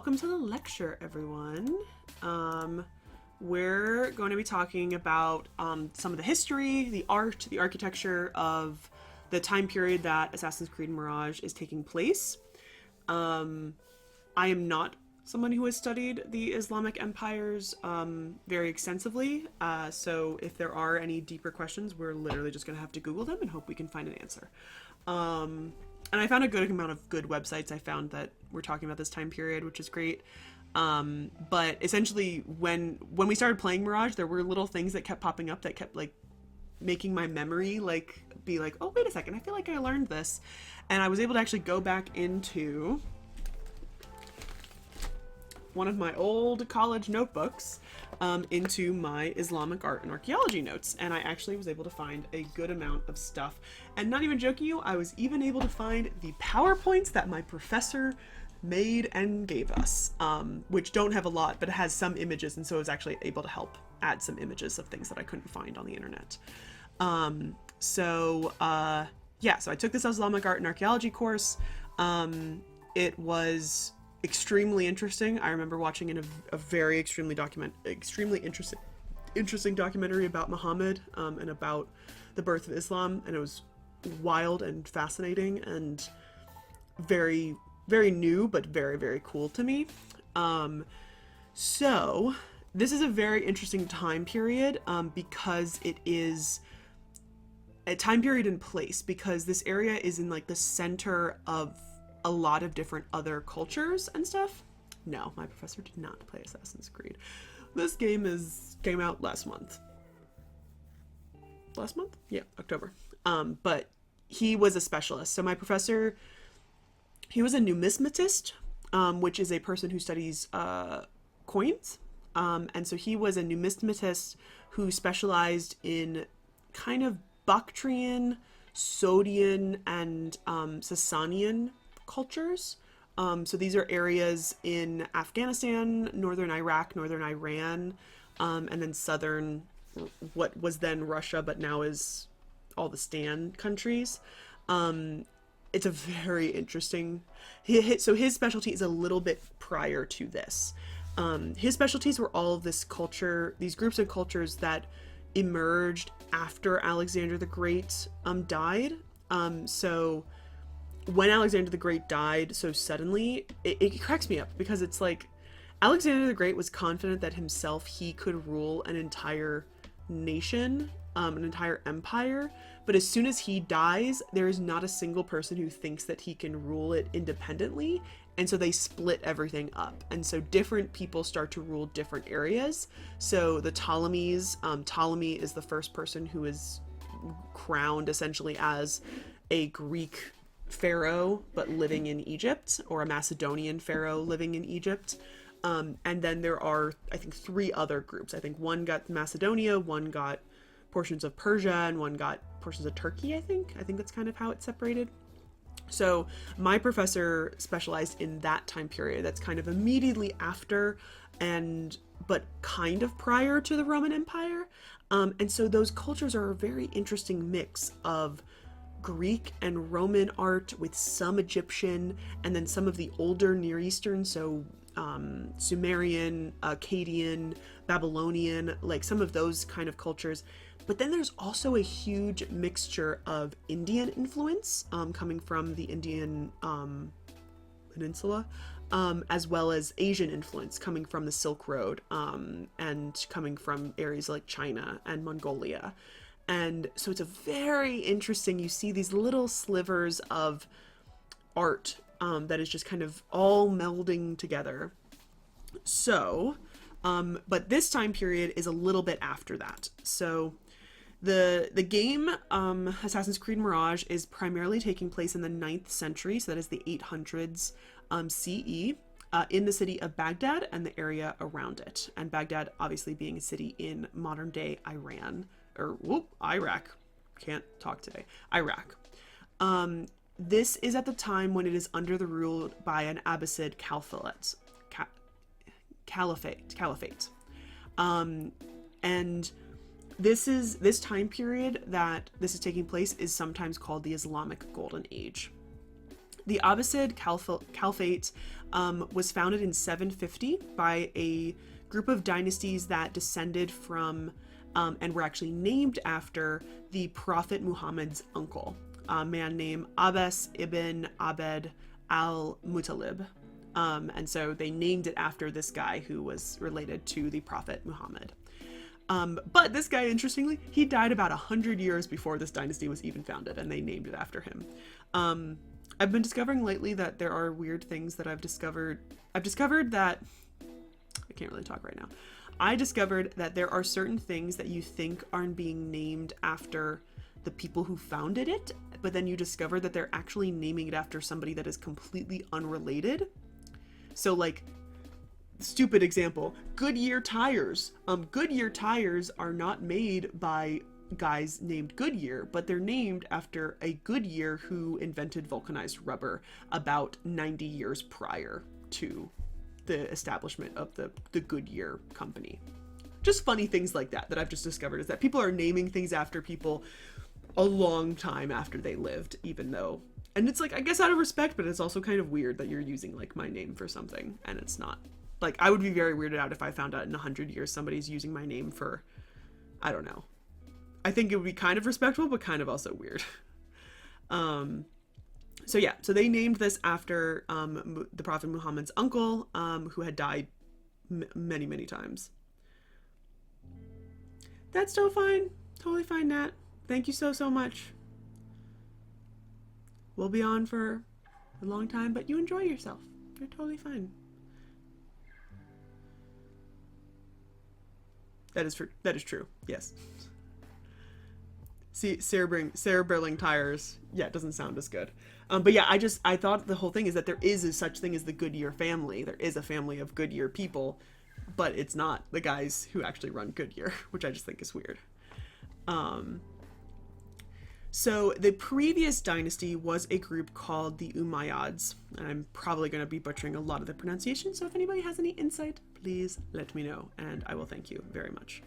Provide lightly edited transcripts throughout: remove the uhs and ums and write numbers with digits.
welcome to the lecture, everyone. We're going to be talking about some of the history, the art, the architecture of the time period that Assassin's Creed Mirage is taking place. I am not someone who has studied the Islamic empires very extensively, so if there are any deeper questions, we're literally just going to have to Google them and hope we can find an answer. And I found a good amount of good websites I found that were talking about this time period, which is great. But essentially, when we started playing Mirage, there were little things that kept popping up that kept like making my memory be like, oh, wait a second, I feel like I learned this. And I was able to actually go back into one of my old college notebooks into my Islamic art and archaeology notes, and I actually was able to find a good amount of stuff. And not even joking you, I was even able to find the PowerPoints that my professor made and gave us, which don't have a lot, but it has some images, and so I was actually able to help add some images of things that I couldn't find on the internet. So I took this Islamic art and archaeology course. It was extremely interesting. I remember watching a very extremely interesting documentary about Muhammad and about the birth of Islam, and it was wild and fascinating and very, very new, but very, very cool to me. So this is a very interesting time period because it is a time period in place, because this area is in like the center of a lot of different other cultures and stuff. No, my professor did not play Assassin's Creed. This game came out last month. Last month? Yeah, October. But he was a specialist. So my professor, he was a numismatist, which is a person who studies coins. And so he was a numismatist who specialized in kind of Bactrian, Sogdian, and Sasanian cultures. So these are areas in Afghanistan, northern Iraq, northern Iran, and then southern, what was then Russia, but now is all the Stan countries. It's a very interesting, so his specialty is a little bit prior to this. His specialties were all of this culture, these groups of cultures that emerged after Alexander the Great died. So when Alexander the Great died so suddenly, it cracks me up, because it's like Alexander the Great was confident that himself he could rule an entire nation, an entire empire, but as soon as he dies, there is not a single person who thinks that he can rule it independently, and so they split everything up, and so different people start to rule different areas. So the Ptolemies, Ptolemy is the first person who is crowned essentially as a Greek pharaoh but living in Egypt, or a Macedonian pharaoh living in Egypt. And then there are, I think, 3 other groups. I think one got Macedonia, one got portions of Persia, and one got portions of Turkey, I think that's kind of how it's separated. So my professor specialized in that time period. That's kind of immediately after but kind of prior to the Roman Empire. And so those cultures are a very interesting mix of Greek and Roman art with some Egyptian, and then some of the older Near Eastern, so Sumerian, Akkadian, Babylonian, like some of those kind of cultures. But then there's also a huge mixture of Indian influence coming from the Indian peninsula, as well as Asian influence coming from the Silk Road, and coming from areas like China and Mongolia. And so it's a very interesting, you see these little slivers of art that is just kind of all melding together. So, but this time period is a little bit after that. So the game, Assassin's Creed Mirage, is primarily taking place in the 9th century, so that is the 800s CE, in the city of Baghdad and the area around it. And Baghdad obviously being a city in modern day Iran, or Iraq. Can't talk today. Iraq. This is at the time when it is under the rule by an Abbasid caliphate. And this time period that this is taking place is sometimes called the Islamic Golden Age. The Abbasid Caliphate was founded in 750 by a group of dynasties that descended from and were actually named after the Prophet Muhammad's uncle, a man named Abbas ibn Abd al-Muttalib. And so they named it after this guy who was related to the Prophet Muhammad. But this guy, interestingly, he died about 100 years before this dynasty was even founded, and they named it after him. I've been discovering lately that there are weird things that I've discovered that I can't really talk right now. I discovered that there are certain things that you think aren't being named after the people who founded it, but then you discover that they're actually naming it after somebody that is completely unrelated. So, like, stupid example, Goodyear tires. Goodyear tires are not made by guys named Goodyear, but they're named after a Goodyear who invented vulcanized rubber about 90 years prior to the establishment of the Goodyear company. Just funny things like that I've just discovered, is that people are naming things after people a long time after they lived, even though, and it's like, I guess out of respect, but it's also kind of weird that you're using like my name for something and it's not. Like, I would be very weirded out if I found out in 100 years somebody's using my name for, I don't know. I think it would be kind of respectful, but kind of also weird. So yeah, so they named this after the Prophet Muhammad's uncle, who had died many, many times. That's still fine. Totally fine, Nat. Thank you so, so much. We'll be on for a long time, but you enjoy yourself. You're totally fine. That is true. Yes. See, Sarah Berling tires. Yeah, it doesn't sound as good. But yeah, I thought the whole thing is that there is a such thing as the Goodyear family. There is a family of Goodyear people, but it's not the guys who actually run Goodyear, which I just think is weird. So the previous dynasty was a group called the Umayyads, and I'm probably going to be butchering a lot of the pronunciation, so if anybody has any insight, please let me know, and I will thank you very much.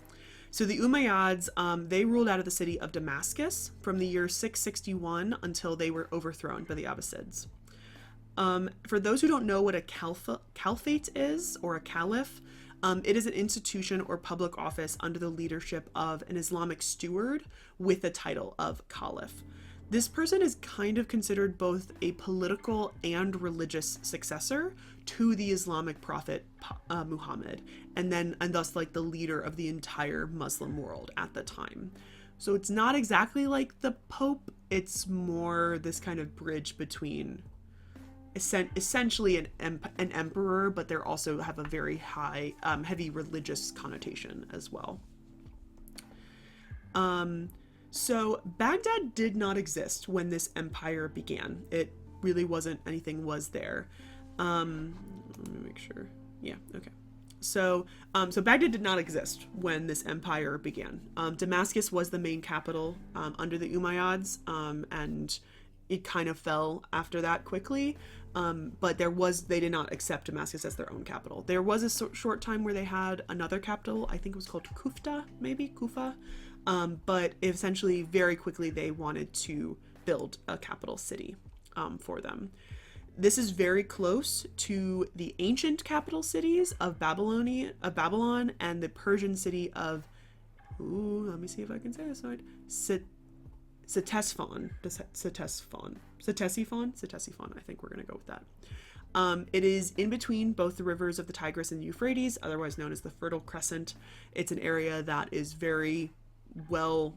So the Umayyads, they ruled out of the city of Damascus from the year 661 until they were overthrown by the Abbasids. For those who don't know what a caliphate is, or a caliph, it is an institution or public office under the leadership of an Islamic steward with the title of caliph. This person is kind of considered both a political and religious successor to the Islamic prophet Muhammad, and thus like the leader of the entire Muslim world at the time. So it's not exactly like the Pope, it's more this kind of bridge between essentially an emperor, but they also have a very high, heavy religious connotation as well. So Baghdad did not exist when this empire began. It really wasn't, anything was there. Let me make sure. Yeah, okay. So Baghdad did not exist when this empire began. Damascus was the main capital under the Umayyads, and it kind of fell after that quickly. But they did not accept Damascus as their own capital. There was a short time where they had another capital. I think it was called Kufa. But essentially very quickly they wanted to build a capital city for them. This is very close to the ancient capital cities of Babylon and the Persian city of, let me see if I can say this right, Ctesiphon, I think we're going to go with that. It is in between both the rivers of the Tigris and the Euphrates, otherwise known as the Fertile Crescent. It's an area that is very well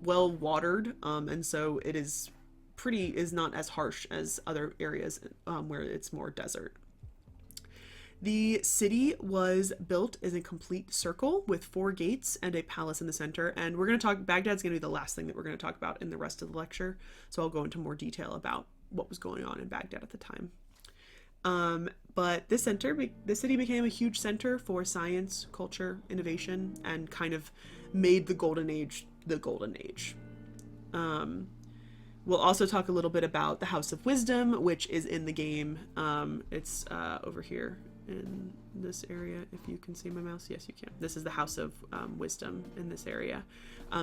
watered, and so it is not as harsh as other areas where it's more desert. The city was built as a complete circle with 4 gates and a palace in the center. And we're going to talk, Baghdad's going to be the last thing that we're going to talk about in the rest of the lecture. So I'll go into more detail about what was going on in Baghdad at the time. But the city became a huge center for science, culture, innovation, and kind of made the Golden Age the Golden Age. We'll also talk a little bit about the House of Wisdom, which is in the game. It's over here in this area, if you can see my mouse. Yes, you can. This is the House of Wisdom in this area.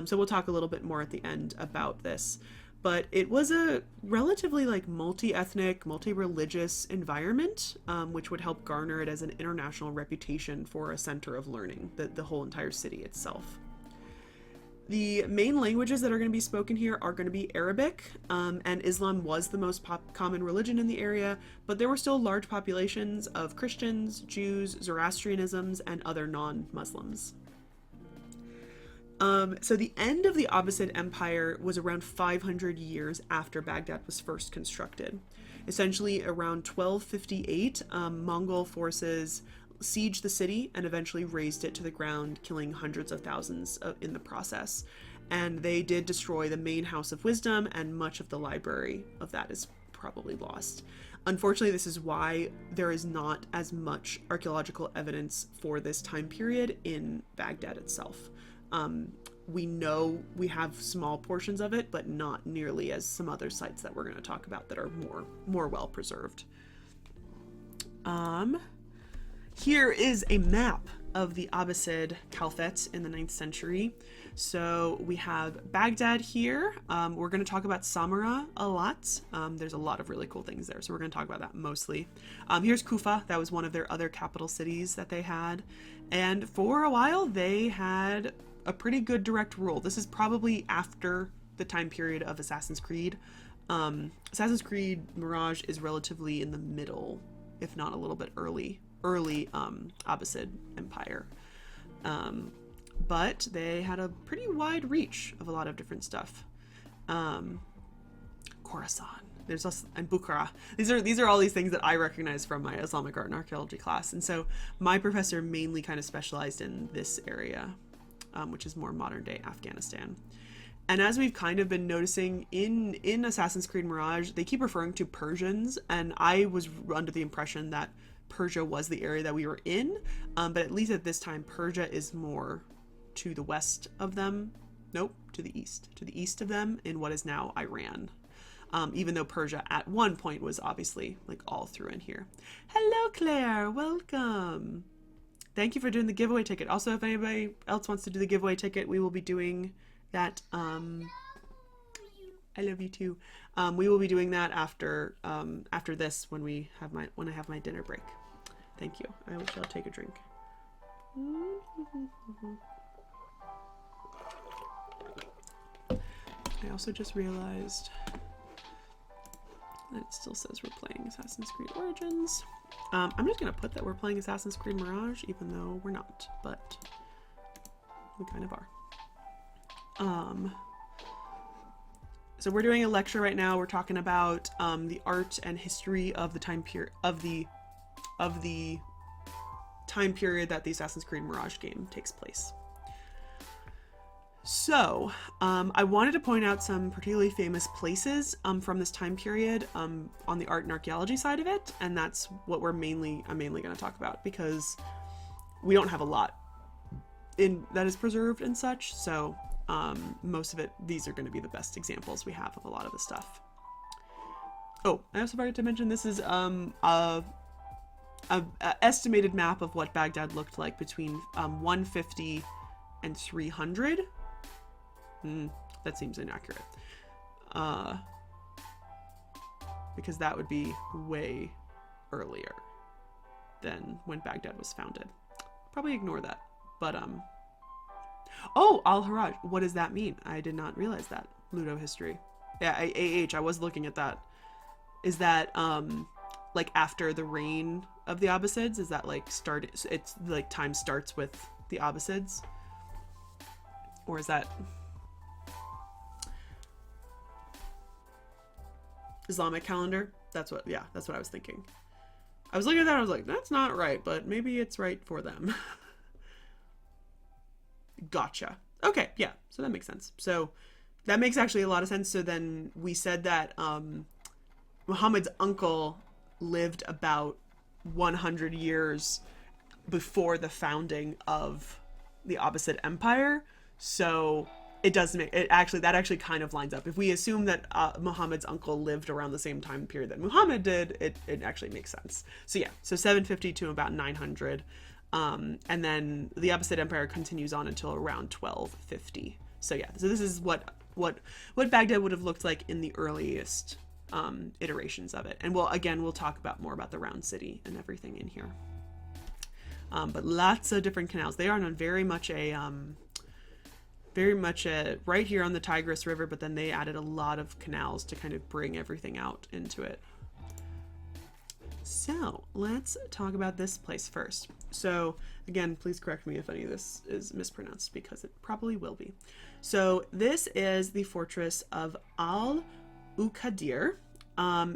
So we'll talk a little bit more at the end about this. but it was a relatively like multi-ethnic, multi-religious environment, which would help garner it as an international reputation for a center of learning, the whole entire city itself. The main languages that are going to be spoken here are going to be Arabic, and Islam was the most common religion in the area, but there were still large populations of Christians, Jews, Zoroastrianisms, and other non-Muslims. So the end of the Abbasid Empire was around 500 years after Baghdad was first constructed. Essentially, around 1258, Mongol forces sieged the city and eventually razed it to the ground, killing hundreds of thousands in the process. And they did destroy the main House of Wisdom, and much of the library of that is probably lost. Unfortunately, this is why there is not as much archaeological evidence for this time period in Baghdad itself. We know we have small portions of it, but not nearly as some other sites that we're going to talk about that are more well preserved. Here is a map of the Abbasid Caliphate in the 9th century. So we have Baghdad here. We're going to talk about Samarra a lot. There's a lot of really cool things there, so we're going to talk about that mostly. Here's Kufa. That was one of their other capital cities that they had. And for a while, they had a pretty good direct rule. This is probably after the time period of Assassin's Creed. Assassin's Creed Mirage is relatively in the middle, if not a little bit early Abbasid Empire. But they had a pretty wide reach of a lot of different stuff. Khorasan, there's also, and Bukhara. These are all these things that I recognize from my Islamic art and archaeology class. And so my professor mainly kind of specialized in this area, which is more modern day Afghanistan. And as we've kind of been noticing in Assassin's Creed Mirage, they keep referring to Persians, and I was under the impression that Persia was the area that we were in, but at least at this time, Persia is more to the west of them. Nope, to the east of them in what is now Iran. Even though Persia at one point was obviously like all through in here. Hello, Claire, welcome. Thank you for doing the giveaway ticket. Also, if anybody else wants to do the giveaway ticket, we will be doing that. I love you too. We will be doing that after this when I have my dinner break. Thank you. I shall take a drink. I also just realized that it still says we're playing Assassin's Creed Origins. I'm just gonna put that we're playing Assassin's Creed Mirage, even though we're not, but we kind of are. So we're doing a lecture right now. We're talking about the art and history of the time period of the time period that the Assassin's Creed Mirage game takes place. So I wanted to point out some particularly famous places from this time period on the art and archaeology side of it, and that's what I'm mainly going to talk about, because we don't have a lot that is preserved and such. So most of it, these are going to be the best examples we have of a lot of the stuff. Oh, I also forgot to mention this is a estimated map of what Baghdad looked like between 150 and 300. That seems inaccurate. Because that would be way earlier than when Baghdad was founded. Probably ignore that. But oh, Al-Haraj. What does that mean? I did not realize that. Ludo history. Yeah, I was looking at that. Is that like after the reign of the Abbasids? Is that like it's like time starts with the Abbasids? Or is that Islamic calendar? That's what I was thinking. I was looking at that, I was like, that's not right, but maybe it's right for them. Gotcha. Okay, yeah, so that makes sense. So that makes actually a lot of sense. So then we said that Muhammad's uncle lived about 100 years before the founding of the Abbasid Empire. So it does make that actually kind of lines up. If we assume that Muhammad's uncle lived around the same time period that Muhammad did, it actually makes sense. So yeah, so 750 to about 900. And then the Abbasid Empire continues on until around 1250. So yeah, so this is what what Baghdad would have looked like in the earliest iterations of it. And we'll talk about more about the round city and everything in here. But lots of different canals. They are on very much a right here on the Tigris River, but then they added a lot of canals to kind of bring everything out into it. So let's talk about this place first. So again, please correct me if any of this is mispronounced, because it probably will be. So this is the fortress of Al-Uqadir.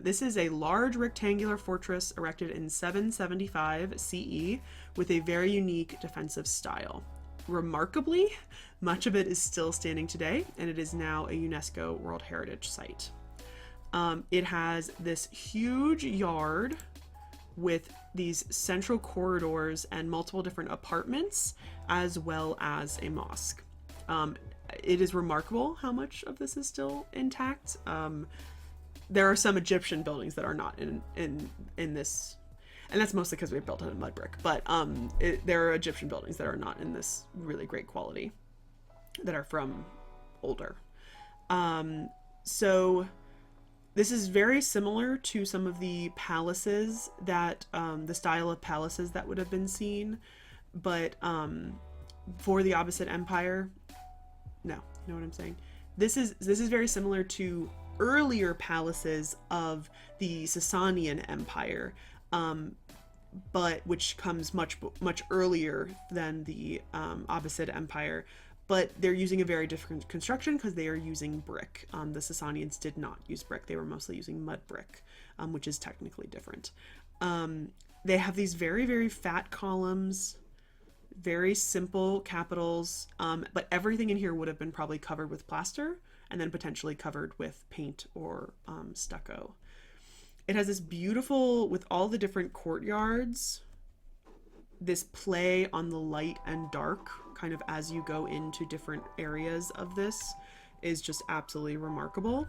This is a large rectangular fortress erected in 775 CE with a very unique defensive style. Remarkably, much of it is still standing today, and it is now a UNESCO World Heritage Site. It has this huge yard with these central corridors and multiple different apartments, as well as a mosque. It is remarkable how much of this is still intact. There are some Egyptian buildings that are not in this, and that's mostly because we built it in mud brick, but there are Egyptian buildings that are not in this really great quality, that are from older. So this is very similar to some of the palaces that, the style of palaces that would have been seen, but for the Abbasid Empire, no, you know what I'm saying? This is very similar to earlier palaces of the Sasanian Empire, but which comes much earlier than the Abbasid Empire. But they're using a very different construction because they are using brick. The Sasanians did not use brick. They were mostly using mud brick, which is technically different. They have these very, very fat columns, very simple capitals, but everything in here would have been probably covered with plaster and then potentially covered with paint or stucco. It has this beautiful, with all the different courtyards, this play on the light and dark kind of as you go into different areas of this is just absolutely remarkable.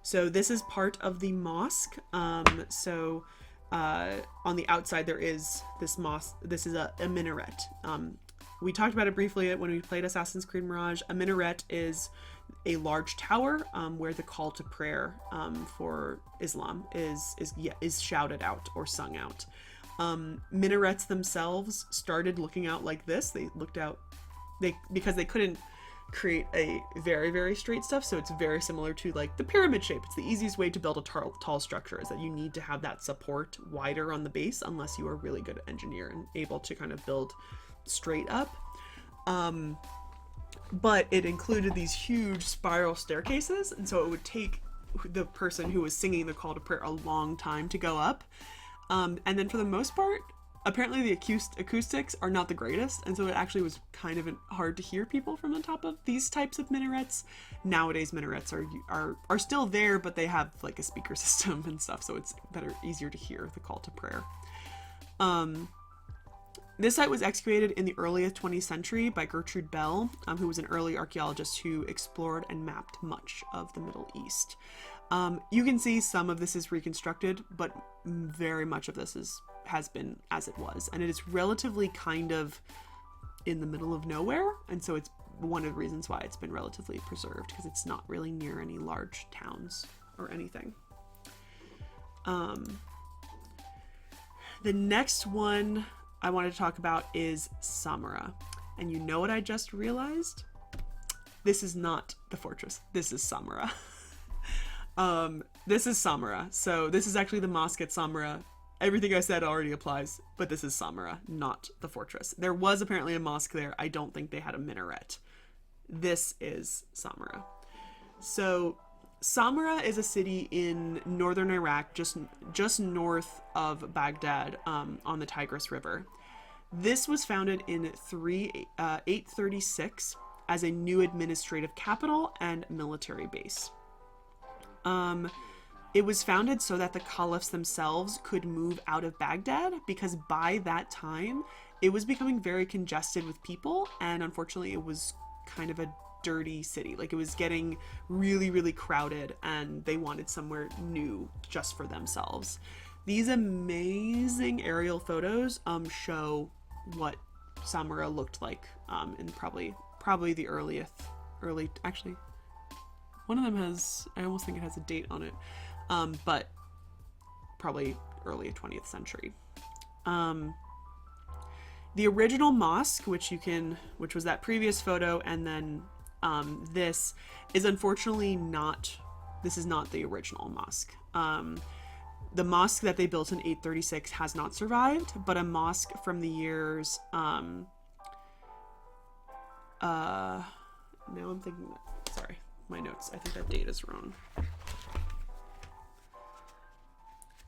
So this is part of the mosque. On the outside there is this mosque. This is a minaret. We talked about it briefly when we played Assassin's Creed Mirage. A minaret is a large tower where the call to prayer for Islam is shouted out or sung out. Minarets themselves started looking out like this. They looked out, because they couldn't create a very, very straight stuff, so it's very similar to like the pyramid shape. It's the easiest way to build a tall structure, is that you need to have that support wider on the base, unless you are really good engineer and able to kind of build straight up. But it included these huge spiral staircases, and so it would take the person who was singing the call to prayer a long time to go up. And then for the most part, apparently the acoustics are not the greatest, and so it actually was kind of hard to hear people from the top of these types of minarets. Nowadays minarets are still there, but they have like a speaker system and stuff, so it's easier to hear the call to prayer. This site was excavated in the early 20th century by Gertrude Bell, who was an early archaeologist who explored and mapped much of the Middle East. You can see some of this is reconstructed, but very much of this has been as it was, and it is relatively kind of in the middle of nowhere, and so it's one of the reasons why it's been relatively preserved, because it's not really near any large towns or anything. The next one I wanted to talk about is Samarra, and you know what I just realized? This is not the fortress. This is Samarra. This is Samarra. So this is actually the mosque at Samarra. Everything I said already applies, but this is Samarra, not the fortress. There was apparently a mosque there. I don't think they had a minaret. This is Samarra. So Samarra is a city in northern Iraq, just north of Baghdad, on the Tigris River. This was founded in 836 as a new administrative capital and military base. It was founded so that the caliphs themselves could move out of Baghdad, because by that time it was becoming very congested with people, and unfortunately it was kind of a dirty city. Like, it was getting really, really crowded, and they wanted somewhere new just for themselves. These amazing aerial photos show what Samarra looked like in probably the early, actually, one of them has, I almost think it has a date on it, but probably early 20th century. The original mosque, which was that previous photo, and then this is unfortunately not, this is not the original mosque. The mosque that they built in 836 has not survived, but a mosque from the years, now I'm thinking that, sorry, my notes, I think that date is wrong.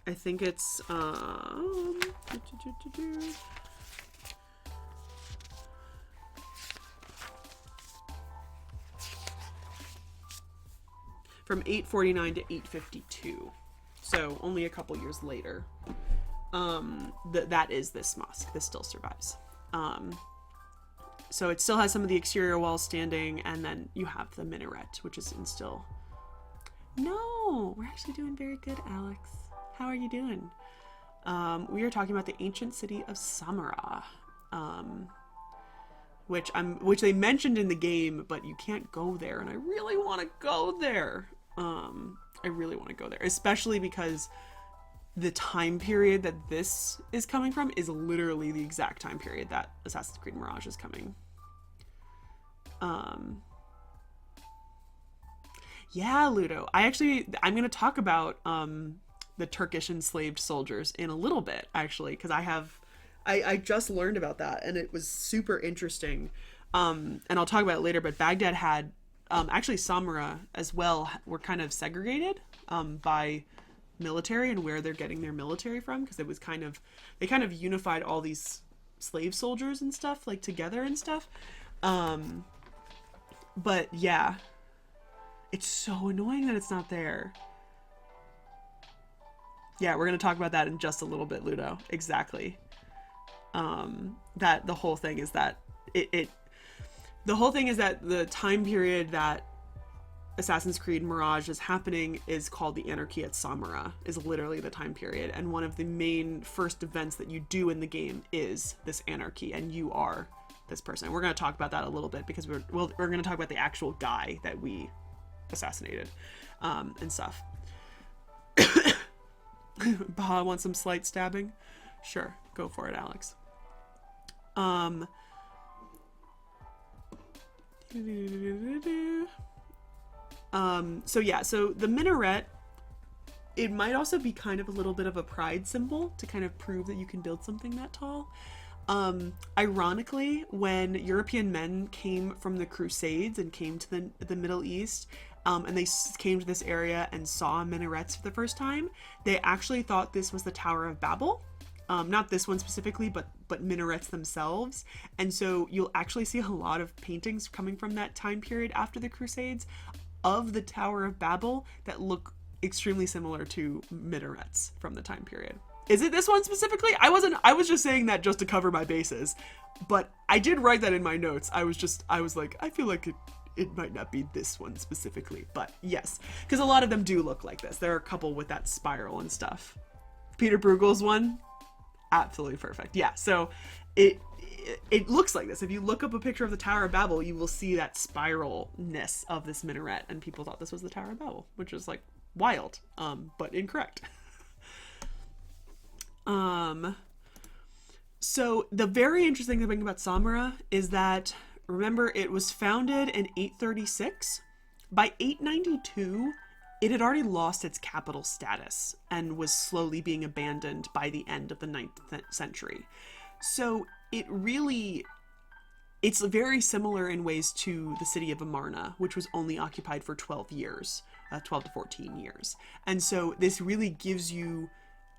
I think it's, from 849 to 852. So only a couple years later. That is this mosque. This still survives. So it still has some of the exterior walls standing, and then you have the minaret, which is in still. No, we're actually doing very good, Alex. How are you doing? We are talking about the ancient city of Samarra, which they mentioned in the game, but you can't go there, and I really want to go there. I really want to go there, especially because the time period that this is coming from is literally the exact time period that Assassin's Creed Mirage is coming. Yeah, Ludo. I'm going to talk about the Turkish enslaved soldiers in a little bit, actually, because I just learned about that, and it was super interesting. And I'll talk about it later, but Baghdad had, actually Samarra as well, were kind of segregated by military and where they're getting their military from, because it was they kind of unified all these slave soldiers and stuff, like, together and stuff. But yeah, it's so annoying that it's not there. Yeah, we're going to talk about that in just a little bit, Ludo. Exactly. That the whole thing is that the whole thing is that the time period that Assassin's Creed Mirage is happening is called the Anarchy at Samarra, is literally the time period. And one of the main first events that you do in the game is this anarchy, and you are this person. We're going to talk about that a little bit, because we're going to talk about the actual guy that we assassinated, and stuff. Baha wants some slight stabbing? Sure, go for it, Alex. So the minaret, it might also be kind of a little bit of a pride symbol to kind of prove that you can build something that tall. Ironically, when European men came from the Crusades and came to the Middle East, and they came to this area and saw minarets for the first time, they actually thought this was the Tower of Babel. Not this one specifically, but minarets themselves. And so you'll actually see a lot of paintings coming from that time period after the Crusades of the Tower of Babel that look extremely similar to minarets from the time period. Is it this one specifically? I was just saying that just to cover my bases, but I did write that in my notes. I was like, I feel like it might not be this one specifically, but yes, because a lot of them do look like this. There are a couple with that spiral and stuff. Peter Bruegel's one, absolutely perfect. Yeah, so it looks like this. If you look up a picture of the Tower of Babel, you will see that spiralness of this minaret, and people thought this was the Tower of Babel, which is like wild, but incorrect. So the very interesting thing about Samarra is that, remember, it was founded in 836. By 892, it had already lost its capital status and was slowly being abandoned by the end of the 9th century. So it's very similar in ways to the city of Amarna, which was only occupied for 12 years, 12 to 14 years. And so this really gives you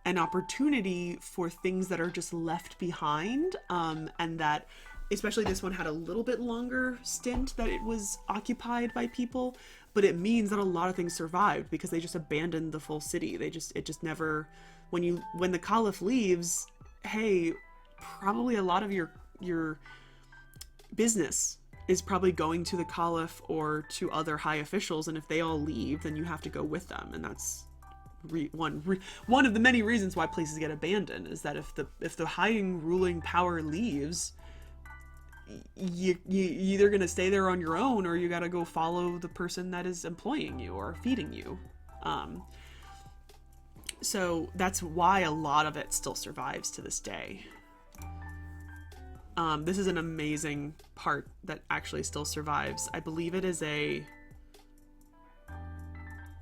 an opportunity for things that are just left behind, and that, especially this one had a little bit longer stint that it was occupied by people, but it means that a lot of things survived because they just abandoned the full city. It just never, when the Caliph leaves, hey, probably a lot of your business is probably going to the Caliph or to other high officials, and if they all leave, then you have to go with them, and that's one of the many reasons why places get abandoned, is that if the high ruling power leaves, you either gonna stay there on your own, or you gotta go follow the person that is employing you or feeding you. So that's why a lot of it still survives to this day. This is an amazing part that actually still survives. I believe it is a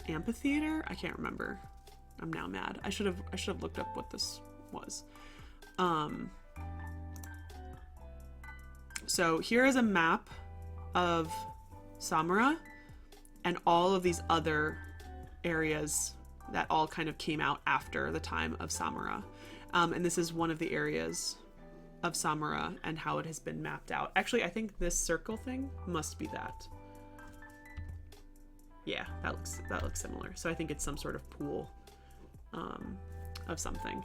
amphitheater. I can't remember. I'm now mad. I should have looked up what this was. So here is a map of Samara and all of these other areas that all kind of came out after the time of Samara. And this is one of the areas of Samara and how it has been mapped out. Actually, I think this circle thing must be that. Yeah, that looks similar. So I think it's some sort of pool of something.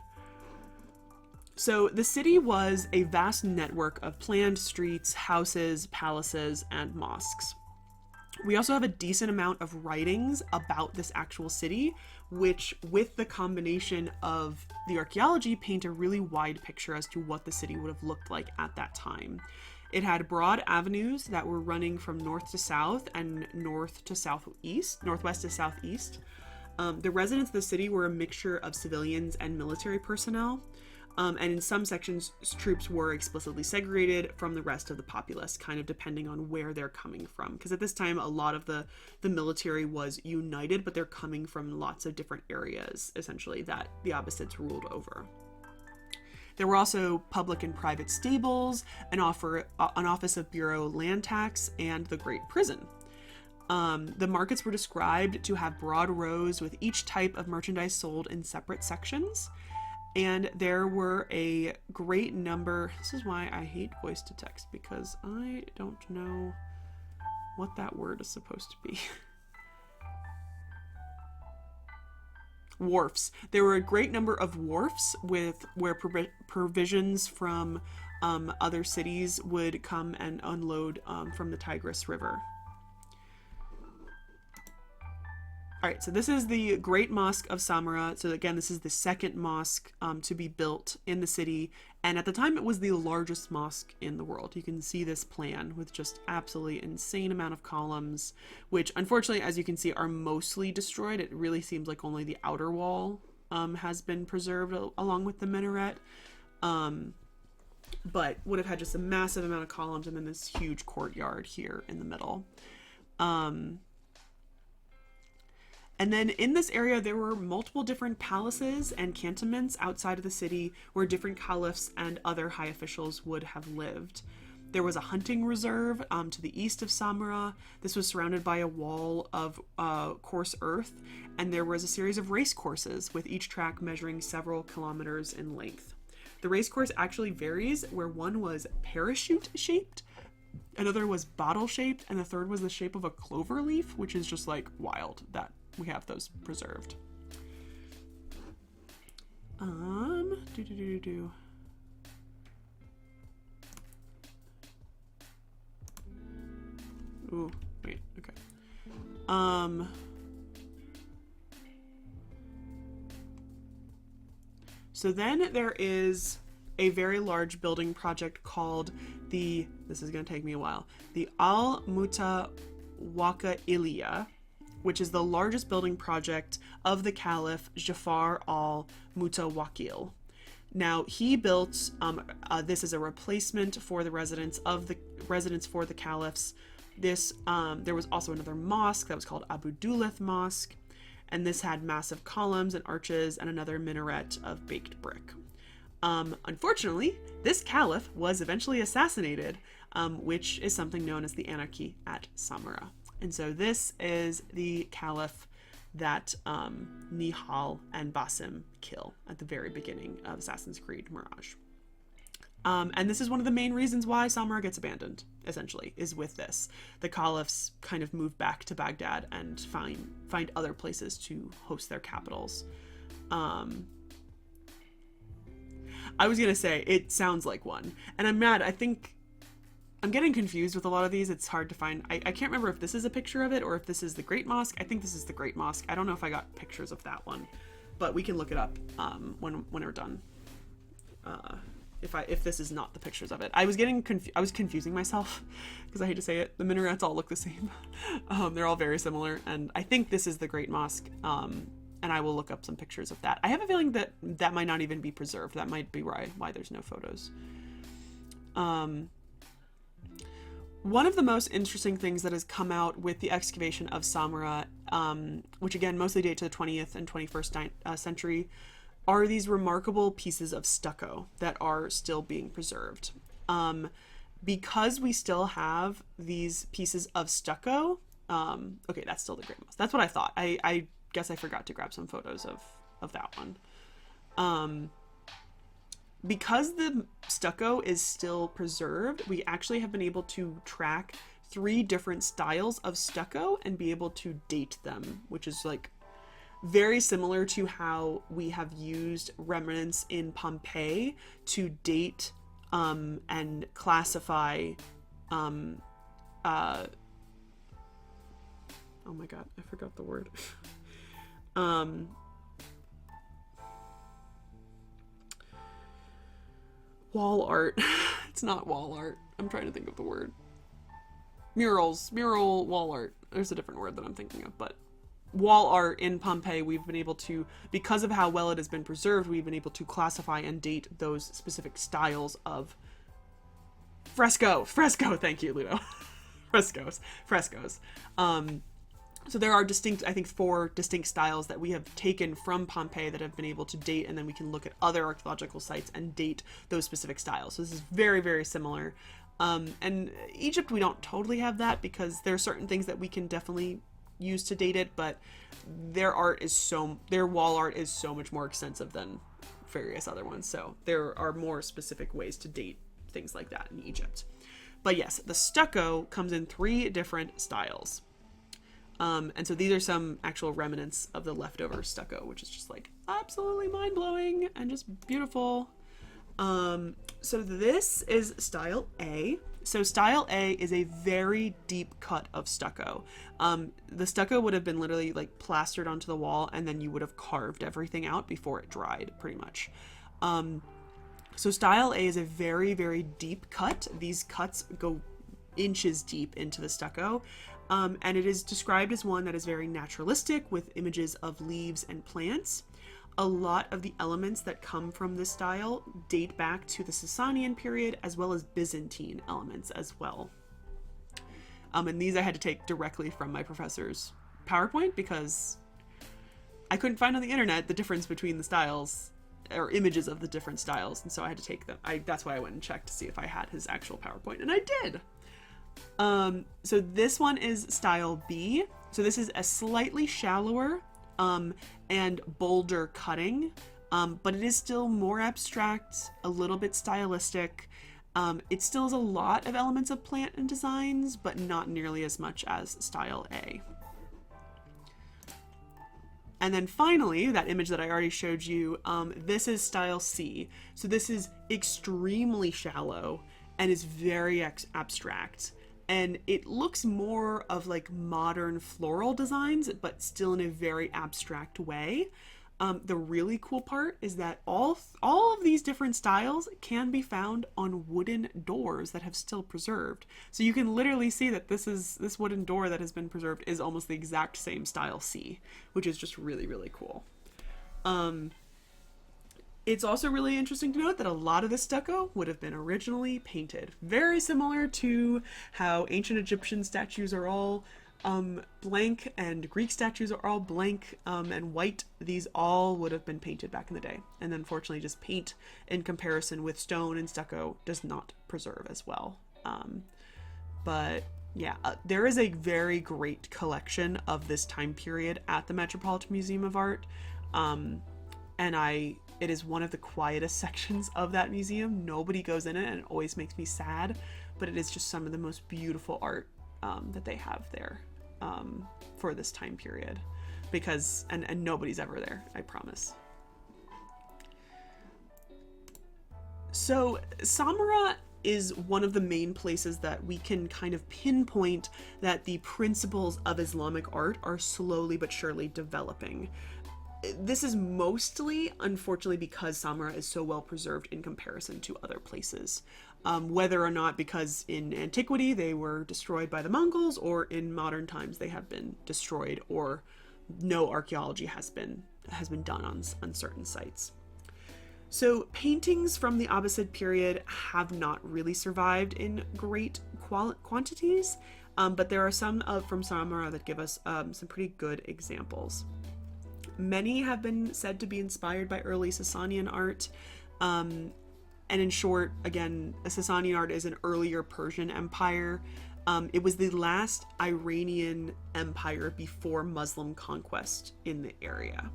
So the city was a vast network of planned streets, houses, palaces, and mosques. We also have a decent amount of writings about this actual city, which, with the combination of the archaeology, paint a really wide picture as to what the city would have looked like at that time. It had broad avenues that were running from north to south and northwest to southeast. The residents of the city were a mixture of civilians and military personnel. And in some sections, troops were explicitly segregated from the rest of the populace, kind of depending on where they're coming from. Because at this time, a lot of the military was united, but they're coming from lots of different areas, essentially, that the Abbasids ruled over. There were also public and private stables, an office of bureau land tax, and the Great Prison. The markets were described to have broad rows with each type of merchandise sold in separate sections. And there were a great number. This is why I hate voice to text, because I don't know what that word is supposed to be. Wharfs. There were a great number of wharfs where provisions from other cities would come and unload from the Tigris River. All right, so this is the Great Mosque of Samarra. So again, this is the second mosque to be built in the city. And at the time, it was the largest mosque in the world. You can see this plan with just absolutely insane amount of columns, which unfortunately, as you can see, are mostly destroyed. It really seems like only the outer wall has been preserved along with the minaret. But would have had just a massive amount of columns and then this huge courtyard here in the middle. And then in this area, there were multiple different palaces and cantonments outside of the city where different caliphs and other high officials would have lived. There was a hunting reserve to the east of Samarra. This was surrounded by a wall of coarse earth, and there was a series of race courses, with each track measuring several kilometers in length. The race course actually varies, where one was parachute-shaped, another was bottle-shaped, and the third was the shape of a clover leaf, which is just like wild that we have those preserved. Ooh, wait, okay. So then there is a very large building project called this is going to take me a while, the Al-Mutawakiliyah, which is the largest building project of the Caliph Jafar al-Mutawakil. Now, he built this as a replacement for the residence for the caliphs. There was also another mosque that was called Abu Dulith Mosque, and this had massive columns and arches and another minaret of baked brick. Unfortunately, this caliph was eventually assassinated, which is something known as the Anarchy at Samarra. And so this is the caliph that Nihal and Basim kill at the very beginning of Assassin's Creed Mirage. And this is one of the main reasons why Samarra gets abandoned, essentially, is with this. The caliphs kind of move back to Baghdad and find other places to host their capitals. I was gonna say, it sounds like one. And I'm mad, I think I'm getting confused with a lot of these. It's hard to find. I can't remember if this is a picture of it or if this is the Great Mosque. I think this is the Great Mosque. I don't know if I got pictures of that one, but we can look it up when we're done if this is not the pictures of it. I was confusing myself because I hate to say it. The minarets all look the same. They're all very similar, and I think this is the Great Mosque. And I will look up some pictures of that. I have a feeling that that might not even be preserved. That might be why there's no photos. One of the most interesting things that has come out with the excavation of Samarra, which again mostly date to the 20th and 21st century, are these remarkable pieces of stucco that are still being preserved. Because we still have these pieces of stucco, okay, that's still the Great Mosque. That's what I thought. I guess I forgot to grab some photos of that one. Because the stucco is still preserved, we actually have been able to track 3 different styles of stucco and be able to date them, which is like very similar to how we have used remnants in Pompeii to date and classify oh my god, I forgot the word. Wall art. It's not wall art. I'm trying to think of the word. Mural wall art. There's a different word that I'm thinking of, but wall art in Pompeii, we've been able to, because of how well it has been preserved, we've been able to classify and date those specific styles of fresco. Thank you, Ludo. Frescoes. So there are distinct, I think 4 distinct styles that we have taken from Pompeii that have been able to date, and then we can look at other archaeological sites and date those specific styles. So this is very, very similar. And Egypt, we don't totally have that because there are certain things that we can definitely use to date it, but their wall art is so much more extensive than various other ones. So there are more specific ways to date things like that in Egypt. But yes, the stucco comes in 3 different styles. And so these are some actual remnants of the leftover stucco, which is just like absolutely mind-blowing and just beautiful. So this is style A. So style A is a very deep cut of stucco. The stucco would have been literally like plastered onto the wall, and then you would have carved everything out before it dried, pretty much. So style A is a very, very deep cut. These cuts go inches deep into the stucco. And it is described as one that is very naturalistic with images of leaves and plants. A lot of the elements that come from this style date back to the Sasanian period as well as Byzantine elements as well. And these I had to take directly from my professor's PowerPoint because I couldn't find on the internet the difference between the styles or images of the different styles, and so I had to take them. That's why I went and checked to see if I had his actual PowerPoint, and I did. So this one is style B. So this is a slightly shallower and bolder cutting, but it is still more abstract, a little bit stylistic. It still has a lot of elements of plant and designs, but not nearly as much as style A. And then finally, that image that I already showed you, this is style C. So this is extremely shallow and is very abstract. And it looks more of like modern floral designs, but still in a very abstract way. The really cool part is that all of these different styles can be found on wooden doors that have still preserved. So you can literally see that this wooden door that has been preserved is almost the exact same style C, which is just really, really cool. It's also really interesting to note that a lot of the stucco would have been originally painted. Very similar to how ancient Egyptian statues are all blank and Greek statues are all blank and white. These all would have been painted back in the day. And unfortunately, just paint in comparison with stone and stucco does not preserve as well. But yeah, there is a very great collection of this time period at the Metropolitan Museum of Art. It is one of the quietest sections of that museum. Nobody goes in it, and it always makes me sad, but it is just some of the most beautiful art that they have there for this time period, because and nobody's ever there, I promise. So Samarra is one of the main places that we can kind of pinpoint that the principles of Islamic art are slowly but surely developing. this is mostly, unfortunately, because Samarra is so well preserved in comparison to other places. Whether or not because in antiquity they were destroyed by the Mongols, or in modern times they have been destroyed, or no archaeology has been done on certain sites. So paintings from the Abbasid period have not really survived in great quantities, but there are some from Samarra that give us some pretty good examples. Many have been said to be inspired by early Sasanian art. And in short, again, Sasanian art is an earlier Persian empire. It was the last Iranian empire before Muslim conquest in the area.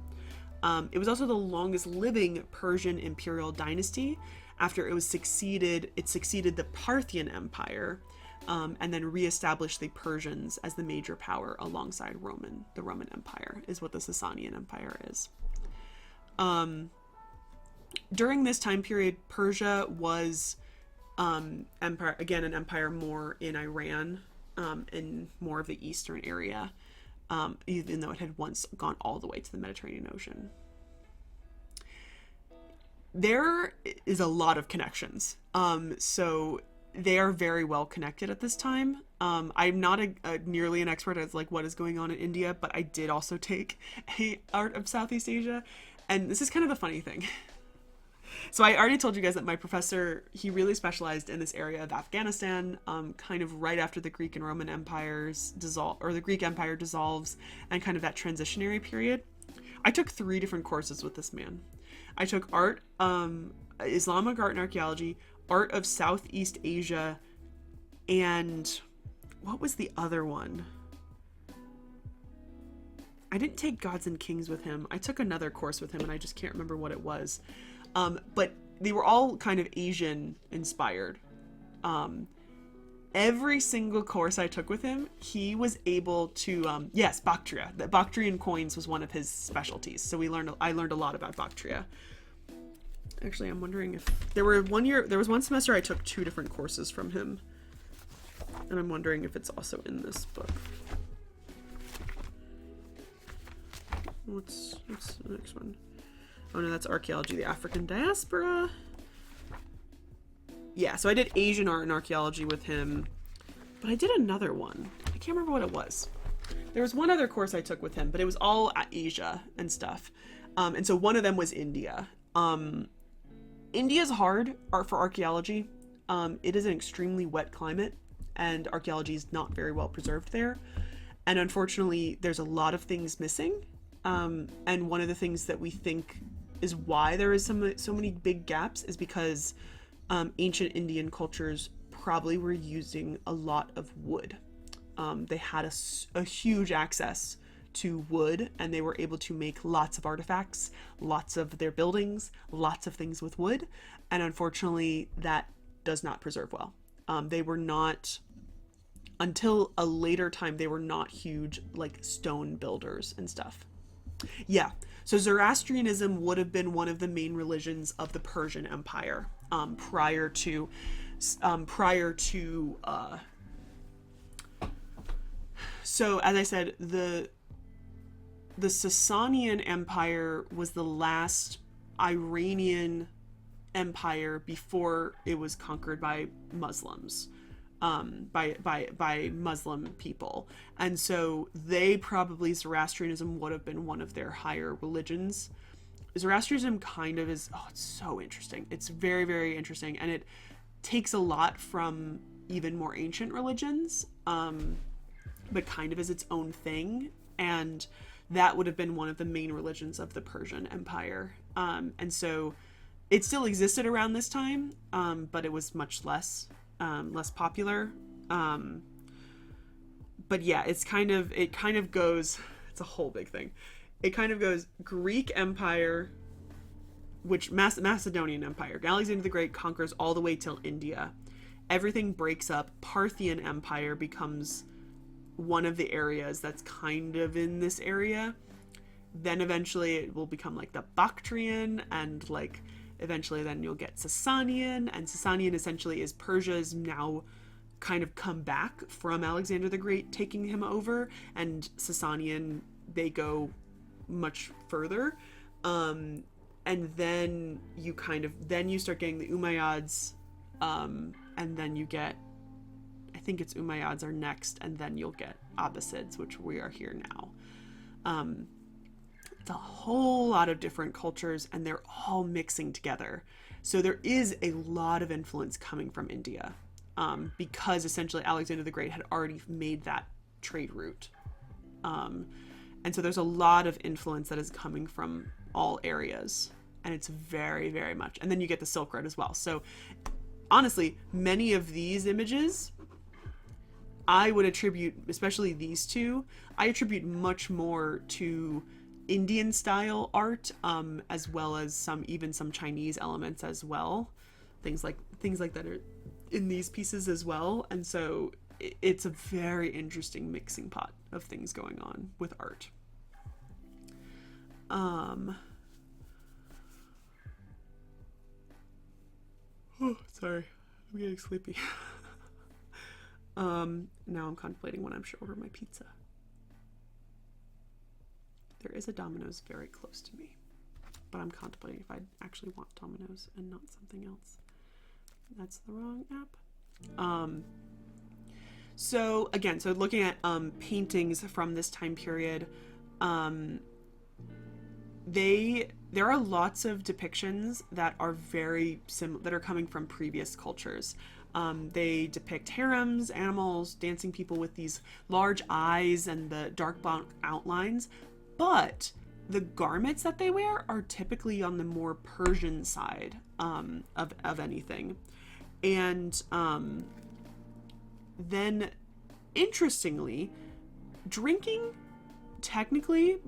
It was also the longest living Persian imperial dynasty after it succeeded the Parthian Empire, and then reestablished the Persians as the major power alongside the Roman Empire, is what the Sasanian Empire is. During this time period, Persia was an empire more in Iran, in more of the eastern area, even though it had once gone all the way to the Mediterranean Ocean. There is a lot of connections. So they are very well connected at this time. I'm not nearly an expert as like what is going on in India, but I did also take a art of Southeast Asia, and this is kind of the funny thing. So I already told you guys that my professor, he really specialized in this area of Afghanistan, kind of right after the Greek and Roman empires dissolve, or the Greek Empire dissolves, and kind of that transitionary period. I took 3 different courses with this man. I took art, Islamic art and archaeology, art of Southeast Asia, and what was the other one? I didn't take Gods and Kings with him. I took another course with him, and I just can't remember what it was. But they were all kind of Asian inspired. Every single course I took with him, he was able to, yes, Bactria. The Bactrian coins was one of his specialties. So I learned a lot about Bactria. Actually, I'm wondering if there was one semester I took 2 different courses from him. And I'm wondering if it's also in this book. What's the next one? Oh no, that's archaeology, the African diaspora. Yeah, so I did Asian art and archaeology with him, but I did another one. I can't remember what it was. There was one other course I took with him, but it was all Asia and stuff. And so one of them was India. India's hard for archaeology. It is an extremely wet climate, and archaeology is not very well preserved there. And unfortunately, there's a lot of things missing. And one of the things that we think is why there is so many big gaps is because ancient Indian cultures probably were using a lot of wood. They had a huge access to wood, and they were able to make lots of artifacts, lots of their buildings, lots of things with wood. And unfortunately, that does not preserve well. They were not, until a later time, they were not huge like stone builders and stuff. Yeah, so Zoroastrianism would have been one of the main religions of the Persian Empire prior to so as I said, the Sasanian Empire was the last Iranian empire before it was conquered by Muslims. By Muslim people, and so Zoroastrianism would have been one of their higher religions. Zoroastrianism kind of is, it's so interesting. It's very, very interesting, and it takes a lot from even more ancient religions, but kind of as its own thing, and that would have been one of the main religions of the Persian Empire, and so it still existed around this time, but it was much less popular. But yeah, it kind of goes, it's a whole big thing. It kind of goes Greek Empire, which Macedonian Empire. Alexander the Great conquers all the way till India. Everything breaks up. Parthian Empire becomes one of the areas that's kind of in this area. Then eventually it will become like the Bactrian, and like eventually then you'll get Sasanian, and Sasanian essentially is Persia's now kind of come back from Alexander the Great taking him over, and Sasanian, they go much further. And then you start getting the Umayyads, and then you get, I think it's Umayyads are next, and then you'll get Abbasids, which we are here now. It's a whole lot of different cultures, and they're all mixing together. So there is a lot of influence coming from India, because essentially Alexander the Great had already made that trade route. And so there's a lot of influence that is coming from all areas, and it's very, very much. And then you get the Silk Road as well. So honestly, many of these images I would attribute, especially these two, I attribute much more to Indian style art, as well as some Chinese elements as well. Things like that are in these pieces as well. And so it's a very interesting mixing pot of things going on with art. Oh, sorry, I'm getting sleepy. Now I'm contemplating when I should order my pizza. There is a Domino's very close to me, but I'm contemplating if I actually want Domino's and not something else. That's the wrong app. So again, so looking at paintings from this time period, there are lots of depictions that are very similar, that are coming from previous cultures. They depict harems, animals, dancing people with these large eyes and the dark brown outlines, but the garments that they wear are typically on the more Persian side of anything. And then, interestingly, drinking technically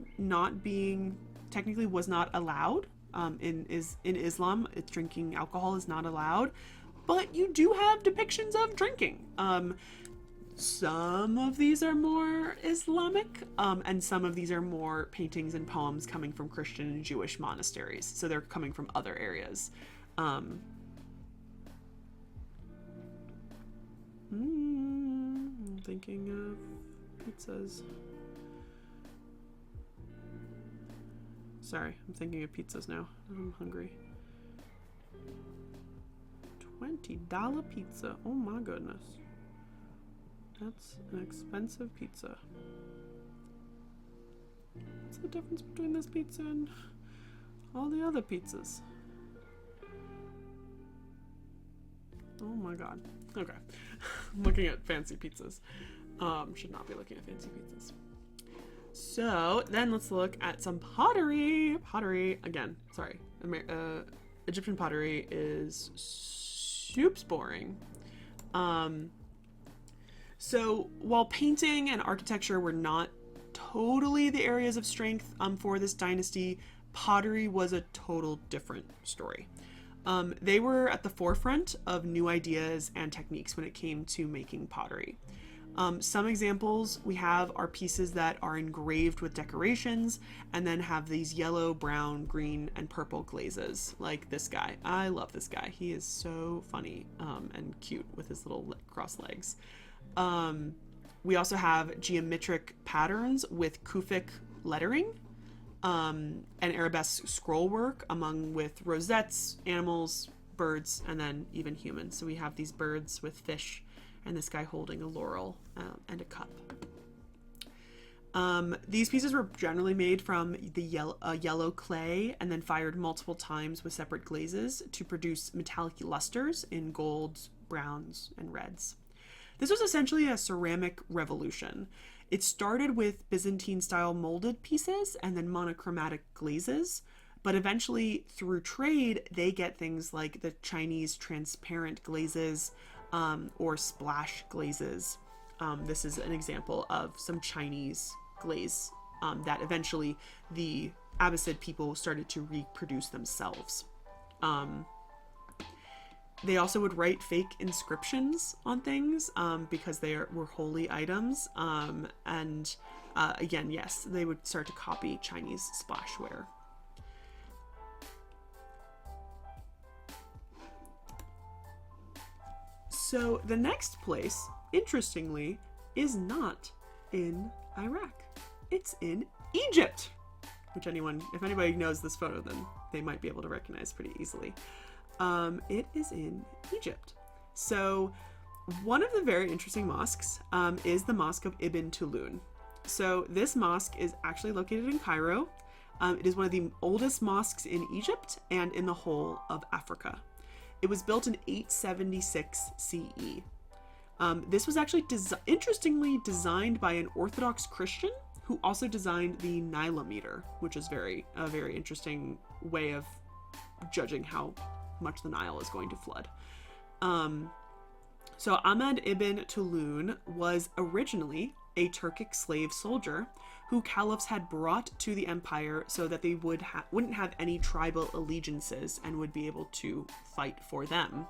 was not allowed. In Islam, drinking alcohol is not allowed, but you do have depictions of drinking. Some of these are more Islamic, and some of these are more paintings and poems coming from Christian and Jewish monasteries. So they're coming from other areas. I'm thinking of pizzas. Sorry, I'm thinking of pizzas now. I'm hungry. $20 pizza. Oh my goodness. That's an expensive pizza. What's the difference between this pizza and all the other pizzas? Oh my god. Okay. I'm looking at fancy pizzas. Should not be looking at fancy pizzas. So then let's look at some pottery. Pottery, again, sorry. Egyptian pottery is super boring. So while painting and architecture were not totally the areas of strength for this dynasty, pottery was a total different story. They were at the forefront of new ideas and techniques when it came to making pottery. Some examples we have are pieces that are engraved with decorations and then have these yellow, brown, green, and purple glazes, like this guy. I love this guy. He is so funny and cute with his little crossed legs. We also have geometric patterns with Kufic lettering, and arabesque scroll work with rosettes, animals, birds, and then even humans. So we have these birds with fish and this guy holding a laurel and a cup. These pieces were generally made from the yellow clay and then fired multiple times with separate glazes to produce metallic lusters in golds, browns, and reds. This was essentially a ceramic revolution. It started with Byzantine-style molded pieces and then monochromatic glazes, but eventually through trade, they get things like the Chinese transparent glazes or splash glazes. This is an example of some Chinese glaze that eventually the Abbasid people started to reproduce themselves. They also would write fake inscriptions on things because they were holy items. Again, yes, they would start to copy Chinese splashware. So the next place, interestingly, is not in Iraq. It's in Egypt. which if anybody knows this photo, then they might be able to recognize pretty easily. It is in Egypt. So one of the very interesting mosques is the Mosque of Ibn Tulun. So this mosque is actually located in Cairo. It is one of the oldest mosques in Egypt and in the whole of Africa. It was built in 876 CE. This was actually interestingly designed by an Orthodox Christian who also designed the Nilometer, which is a very interesting way of judging how much the Nile is going to flood. So Ahmed ibn Tulun was originally a Turkic slave soldier who caliphs had brought to the empire so that they wouldn't have any tribal allegiances and would be able to fight for them.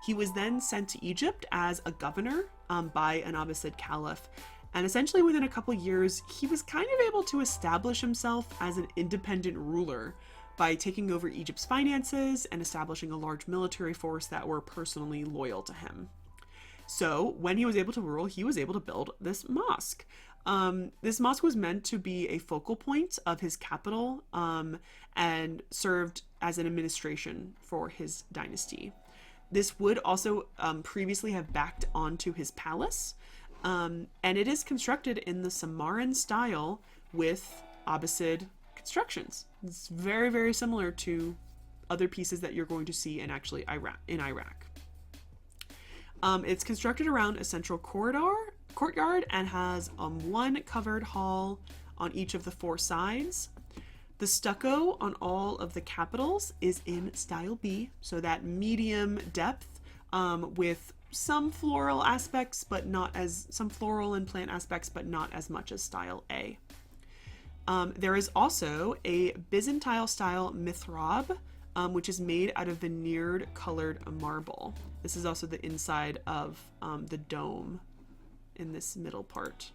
He was then sent to Egypt as a governor by an Abbasid caliph, and essentially within a couple years he was kind of able to establish himself as an independent ruler by taking over Egypt's finances and establishing a large military force that were personally loyal to him. So when he was able to rule, he was able to build this mosque. This mosque was meant to be a focal point of his capital and served as an administration for his dynasty. This would also previously have backed onto his palace, and it is constructed in the Samarran style with Abbasid constructions. It's very, very similar to other pieces that you're going to see in Iraq. It's constructed around a central courtyard and has one covered hall on each of the four sides. The stucco on all of the capitals is in style B, so that medium depth with some floral aspects, but not as some floral and plant aspects, but not as much as style A. There is also a Byzantine style mihrab, which is made out of veneered colored marble. This is also the inside of the dome in this middle part.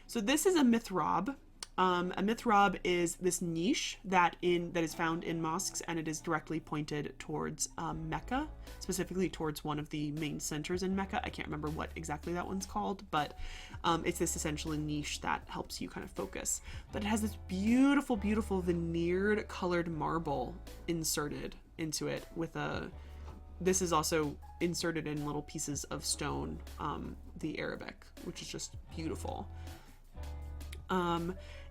So this is a mihrab. A mihrab is this niche that is found in mosques, and it is directly pointed towards Mecca, specifically towards one of the main centers in Mecca. I can't remember what exactly that one's called, but it's this essential niche that helps you kind of focus. But it has this beautiful, beautiful veneered colored marble inserted into it this is also inserted in little pieces of stone, the Arabic, which is just beautiful.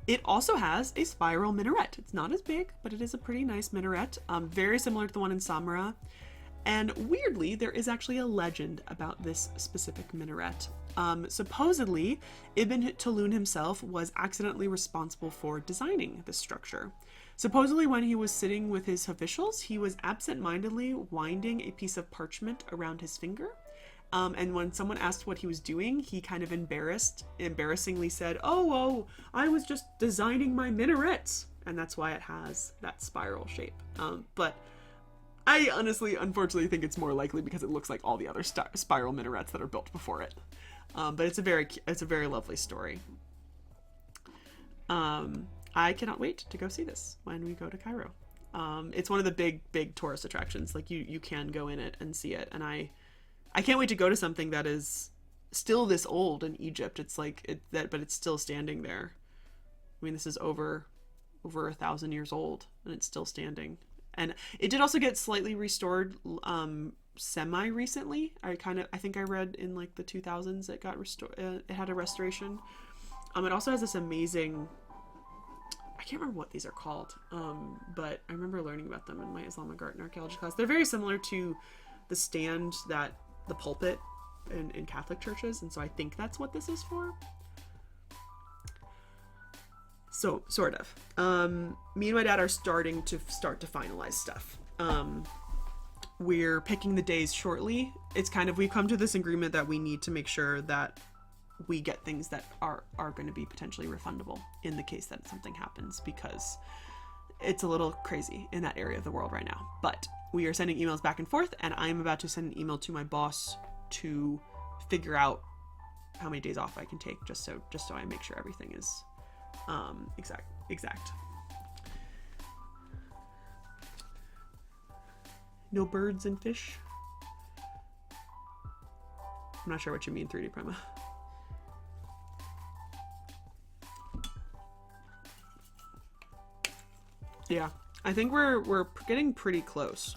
It also has a spiral minaret. It's not as big, but it is a pretty nice minaret, very similar to the one in Samarra. And weirdly, there is actually a legend about this specific minaret. Supposedly, Ibn Tulun himself was accidentally responsible for designing this structure. Supposedly, when he was sitting with his officials, he was absent-mindedly winding a piece of parchment around his finger. And when someone asked what he was doing, he kind of embarrassingly said, oh, I was just designing my minarets. And that's why it has that spiral shape. But I unfortunately think it's more likely because it looks like all the other spiral minarets that are built before it. But it's a very lovely story. I cannot wait to go see this when we go to Cairo. It's one of the big tourist attractions. Like you can go in it and see it. And I can't wait to go to something that is still this old in Egypt. It's like but it's still standing there. I mean, this is over 1,000 years old and it's still standing. And it did also get slightly restored semi recently. I think I read in like the 2000s it got restored. It had a restoration. It also has this amazing, I can't remember what these are called, but I remember learning about them in my Islamic art and archaeology class. They're very similar to the stand that the pulpit in Catholic churches, and so I think that's what this is for. So, sort of. Me and my dad are starting to finalize stuff. We're picking the days shortly. It's kind of, we've come to this agreement that we need to make sure that we get things that are going to be potentially refundable in the case that something happens, because it's a little crazy in that area of the world right now. But we are sending emails back and forth, and I'm about to send an email to my boss to figure out how many days off I can take, just so I make sure everything is exact. No birds and fish. I'm not sure what you mean, 3D Prima. Yeah, I think we're getting pretty close.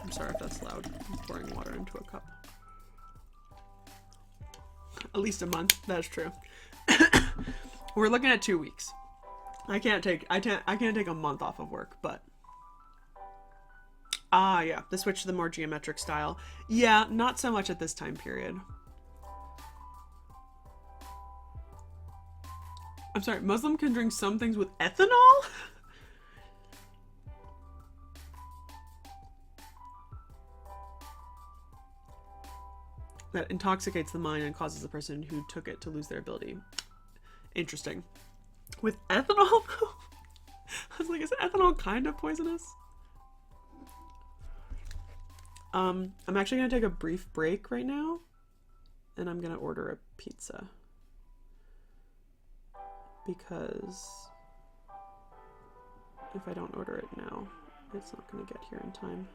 I'm sorry if that's loud. I'm pouring water into a cup. At least a month. That's true. We're looking at 2 weeks. I can't take a month off of work, but yeah, the switch to the more geometric style. Yeah, not so much at this time period. I'm sorry, Muslim can drink some things with ethanol? That intoxicates the mind and causes the person who took it to lose their ability. Interesting. With ethanol? I was like, is ethanol kind of poisonous? I'm actually gonna take a brief break right now, and I'm gonna order a pizza. Because if I don't order it now, it's not gonna get here in time.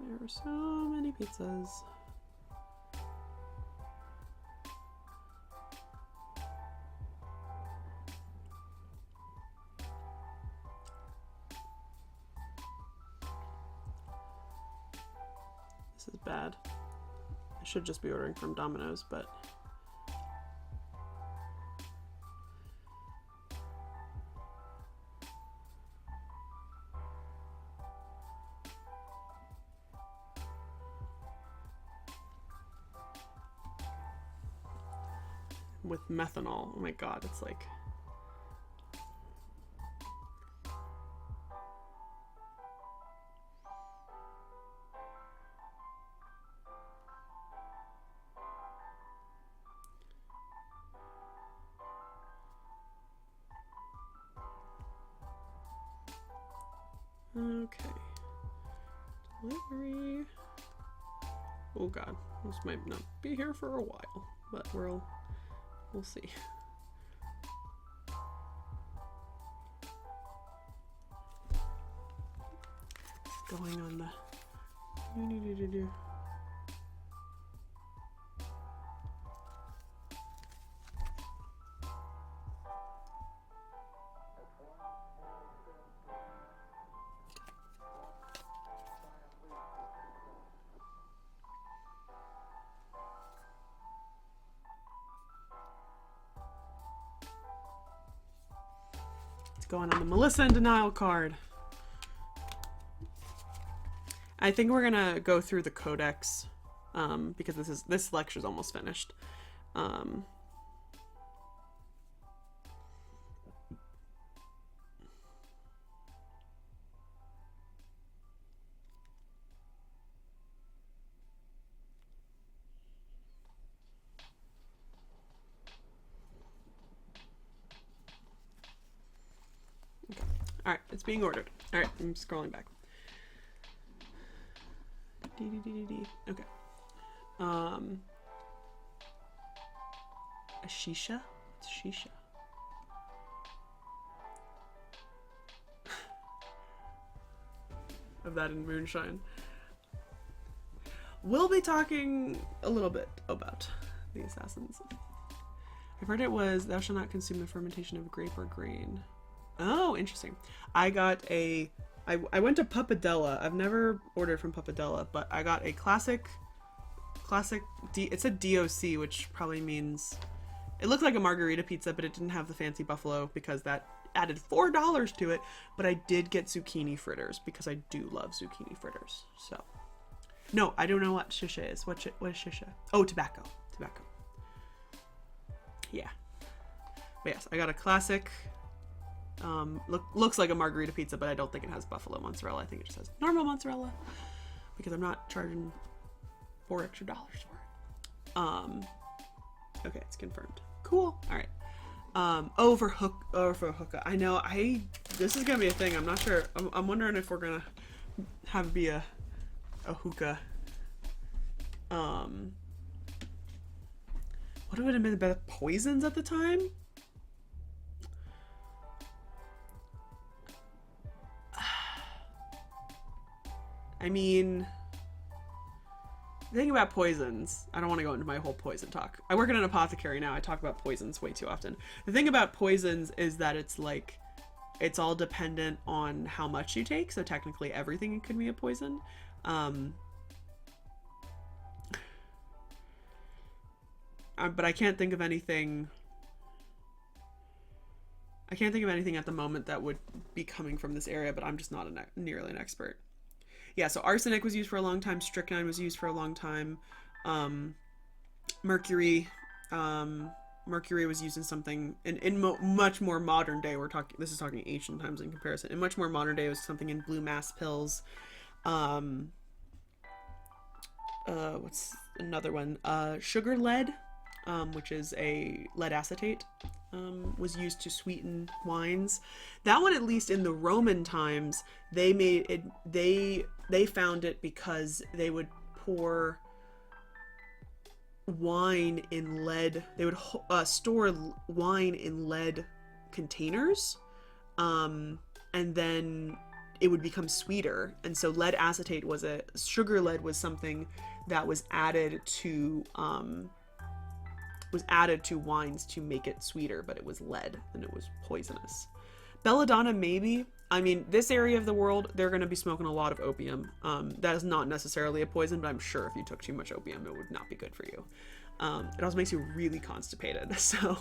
There are so many pizzas. This is bad. I should just be ordering from Domino's, but with methanol, oh my god, it's like okay. Delivery. Oh god, this might not be here for a while, but we'll see. It's going on the going on the MelissainDeNile card. I think we're gonna go through the codex because this lecture's almost finished. All right, it's being ordered. All right, I'm scrolling back. Okay. A shisha? It's shisha. Of that in moonshine. We'll be talking a little bit about the assassins. I've heard it was, thou shalt not consume the fermentation of grape or grain. Oh, interesting. I went to Papadella. I've never ordered from Papadella, but I got a classic it's a DOC, which probably means it looked like a margarita pizza, but it didn't have the fancy buffalo because that added $4 to it. But I did get zucchini fritters because I do love zucchini fritters. So, no, I don't know what shisha is. What is shisha? Oh, tobacco. Yeah. But yes, I got a classic. Looks like a margarita pizza, but I don't think it has buffalo mozzarella. I think it just has normal mozzarella because I'm not charging $4 extra for it. Okay, it's confirmed. Cool. All right. For hookah. I know. This is gonna be a thing. I'm not sure. I'm wondering if we're gonna have it be a hookah What would have been the poisons at the time? I mean, the thing about poisons, I don't want to go into my whole poison talk. I work in an apothecary now. I talk about poisons way too often. The thing about poisons is that it's like, it's all dependent on how much you take. So technically everything could be a poison. But I can't think of anything. I can't think of anything at the moment that would be coming from this area, but I'm just not nearly an expert. Yeah, so arsenic was used for a long time. Strychnine was used for a long time. Mercury. Mercury was used in something in much more modern day. This is talking ancient times in comparison. In much more modern day, it was something in blue mass pills. What's another one? Sugar lead, which is a lead acetate, was used to sweeten wines. That one, at least in the Roman times, they made it. They found it because they would pour wine in lead. They would store wine in lead containers, and then it would become sweeter. And so lead acetate sugar lead was something that was added to wines to make it sweeter, but it was lead and it was poisonous. Belladonna, maybe. I mean, this area of the world, they're going to be smoking a lot of opium. That is not necessarily a poison, but I'm sure if you took too much opium, it would not be good for you. It also makes you really constipated. So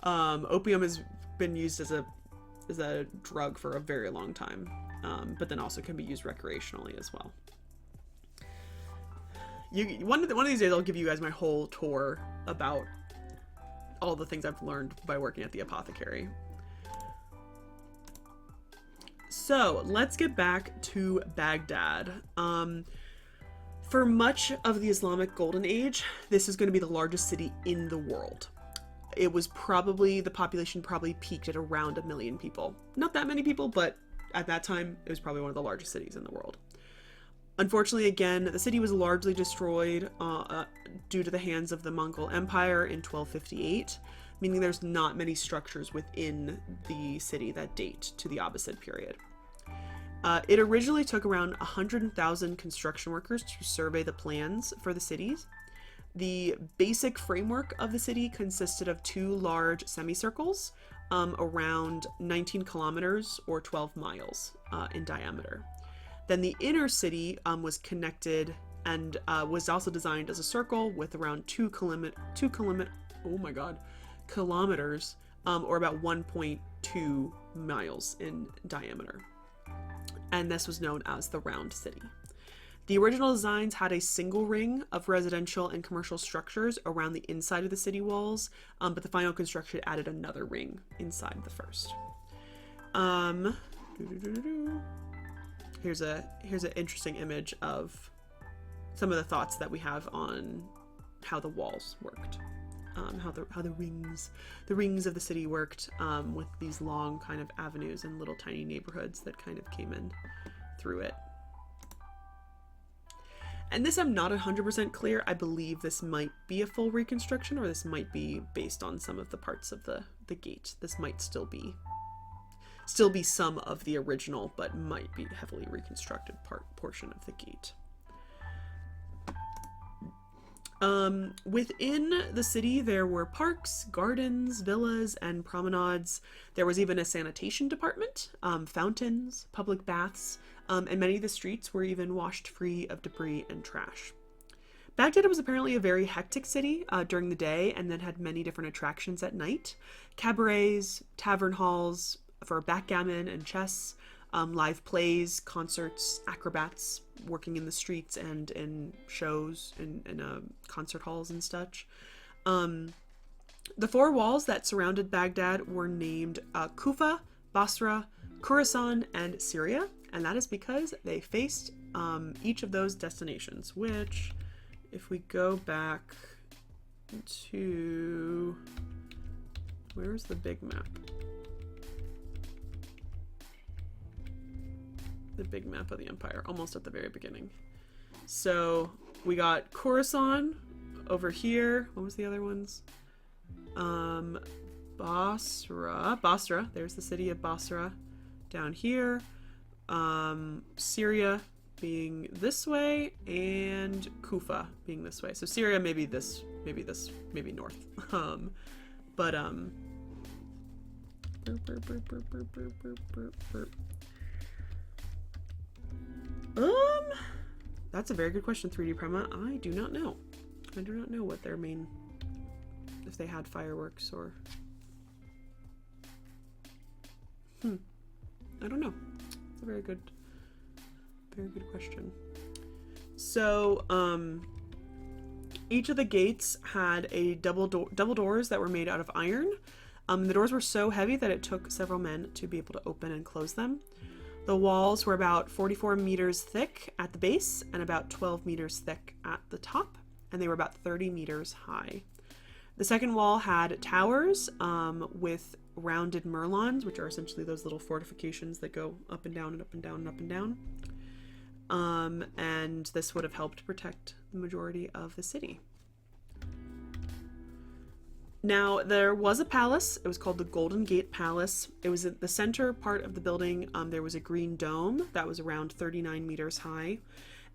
opium has been used as a drug for a very long time, but then also can be used recreationally as well. One of these days, I'll give you guys my whole tour about all the things I've learned by working at the apothecary. So let's get back to Baghdad. For much of the Islamic Golden Age, this is going to be the largest city in the world. It was the population probably peaked at around 1 million people. Not that many people, but at that time, it was probably one of the largest cities in the world. Unfortunately, again, the city was largely destroyed due to the hands of the Mongol Empire in 1258, meaning there's not many structures within the city that date to the Abbasid period. It originally took around 100,000 construction workers to survey the plans for the cities. The basic framework of the city consisted of 2 large semicircles around 19 kilometers or 12 miles in diameter. Then the inner city was connected and was also designed as a circle with around 2 kilometers, or about 1.2 miles in diameter. And this was known as the Round City. The original designs had a single ring of residential and commercial structures around the inside of the city walls, but the final construction added another ring inside the first. Here's an interesting image of some of the thoughts that we have on how the walls worked, how the rings of the city worked, with these long kind of avenues and little tiny neighborhoods that kind of came in through it. And this, I'm not 100% clear. I believe this might be a full reconstruction, or this might be based on some of the parts of the gate. This might still be some of the original, but might be heavily reconstructed portion of the gate. Within the city, there were parks, gardens, villas, and promenades. There was even a sanitation department, fountains, public baths, and many of the streets were even washed free of debris and trash. Baghdad was apparently a very hectic city during the day, and then had many different attractions at night. Cabarets, tavern halls for backgammon and chess, live plays, concerts, acrobats working in the streets and in shows and concert halls and such. The 4 walls that surrounded Baghdad were named Kufa, Basra, Khorasan, and Syria, and that is because they faced each of those destinations, which, if we go back to... where's the big map? The big map of the empire, almost at the very beginning. So we got Khorasan over here, what was the other ones? Basra, there's the city of Basra down here. Syria being this way, and Kufa being this way. So Syria, maybe north. That's a very good question, 3D Prima. I do not know. I do not know what their main, if they had fireworks or... I don't know. It's a very good question. So, each of the gates had a double doors that were made out of iron. The doors were so heavy that it took several men to be able to open and close them. The walls were about 44 meters thick at the base and about 12 meters thick at the top, and they were about 30 meters high. The second wall had towers with rounded merlons, which are essentially those little fortifications that go up and down and up and down and up and down. And this would have helped protect the majority of the city. Now, there was a palace. It was called the Golden Gate Palace. It was at the center part of the building. There was a green dome that was around 39 meters high.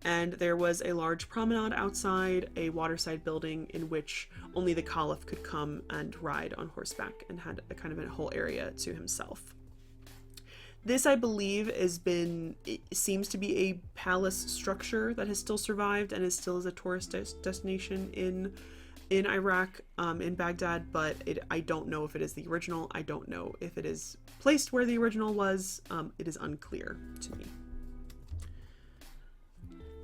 And there was a large promenade outside, a waterside building in which only the Caliph could come and ride on horseback, and had a kind of a whole area to himself. This, I believe, it seems to be a palace structure that has still survived and is still as a tourist destination in Iraq, in Baghdad, but I don't know if it is the original. I don't know if it is placed where the original was. It is unclear to me.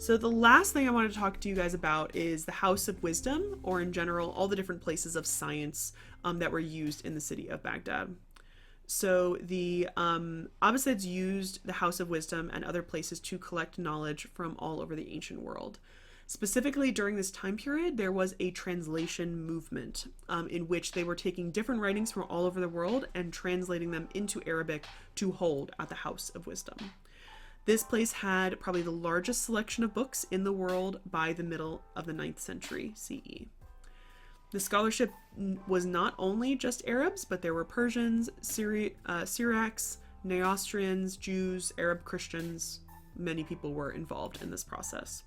So the last thing I want to talk to you guys about is the House of Wisdom, or in general, all the different places of science that were used in the city of Baghdad. So the Abbasids used the House of Wisdom and other places to collect knowledge from all over the ancient world. Specifically, during this time period, there was a translation movement in which they were taking different writings from all over the world and translating them into Arabic to hold at the House of Wisdom. This place had probably the largest selection of books in the world by the middle of the 9th century CE. The scholarship was not only just Arabs, but there were Persians, Syriacs, Neostrians, Jews, Arab Christians. Many people were involved in this process.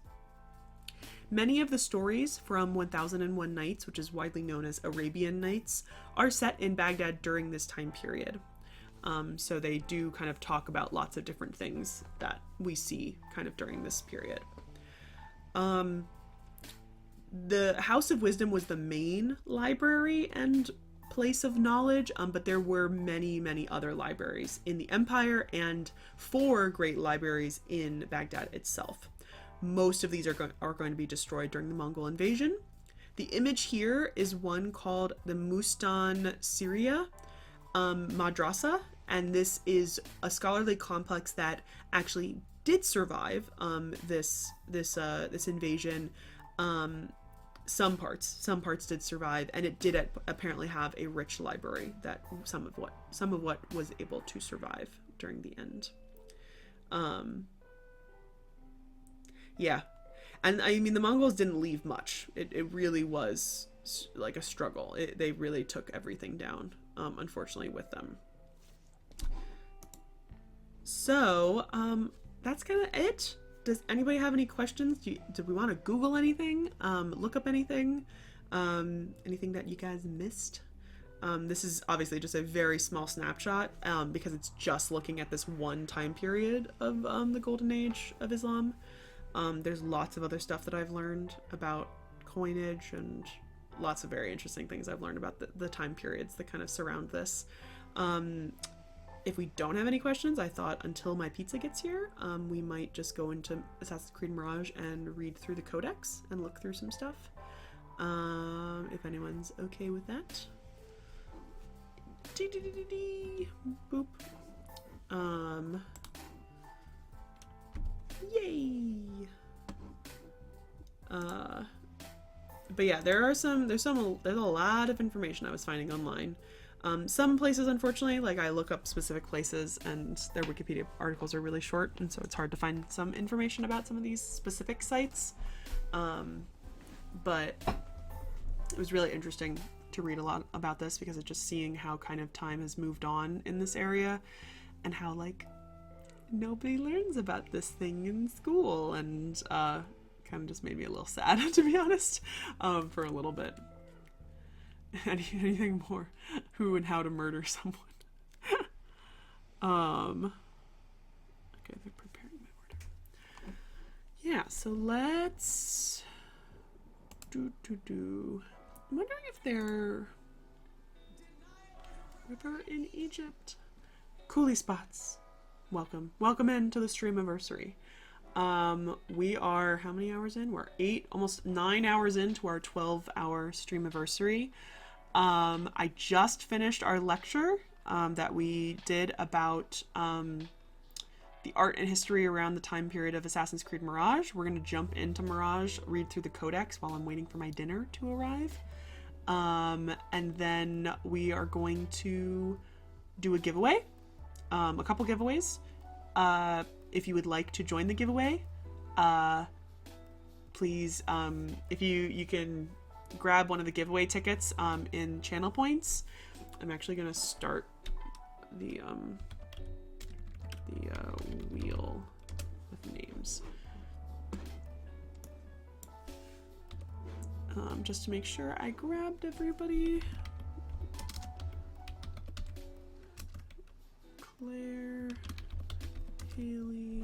Many of the stories from 1001 Nights, which is widely known as Arabian Nights, are set in Baghdad during this time period. So they do kind of talk about lots of different things that we see kind of during this period. The House of Wisdom was the main library and place of knowledge, but there were many, many other libraries in the empire and 4 great libraries in Baghdad itself. Most of these are going to be destroyed during the Mongol invasion. The image here is one called the Mustan Syria Madrasa, and this is a scholarly complex that actually did survive this invasion. Some parts did survive, and it did apparently have a rich library that some of what was able to survive during the end. Yeah, and I mean the Mongols didn't leave much. It really was like a struggle. They really took everything down, unfortunately, with them. So that's kind of it. Does anybody have any questions? Do we want to Google anything? Look up anything? Anything that you guys missed? This is obviously just a very small snapshot because it's just looking at this one time period of the Golden Age of Islam. There's lots of other stuff that I've learned about coinage and lots of very interesting things I've learned about the time periods that kind of surround this. If we don't have any questions, I thought until my pizza gets here, we might just go into Assassin's Creed Mirage and read through the codex and look through some stuff. If anyone's okay with that. Boop. Yay! But yeah, there's a lot of information I was finding online. Some places, unfortunately, like I look up specific places and their Wikipedia articles are really short, and so it's hard to find some information about some of these specific sites. But it was really interesting to read a lot about this because of just seeing how kind of time has moved on in this area and how like nobody learns about this thing in school, and kind of just made me a little sad to be honest, for a little bit. Anything more? Who and how to murder someone. Okay, they're preparing my order. Yeah, so let's I'm wondering if they're river in Egypt. Coolie spots. Welcome into the streamiversary. We are how many hours in? We're almost 9 hours into our 12-hour streamiversary. I just finished our lecture that we did about the art and history around the time period of Assassin's Creed Mirage. We're going to jump into Mirage, read through the codex while I'm waiting for my dinner to arrive. And then we are going to do a giveaway, a couple giveaways. If you would like to join the giveaway, please, if you can grab one of the giveaway tickets in channel points. I'm actually going to start the wheel with names. Just to make sure I grabbed everybody. Claire, Haley,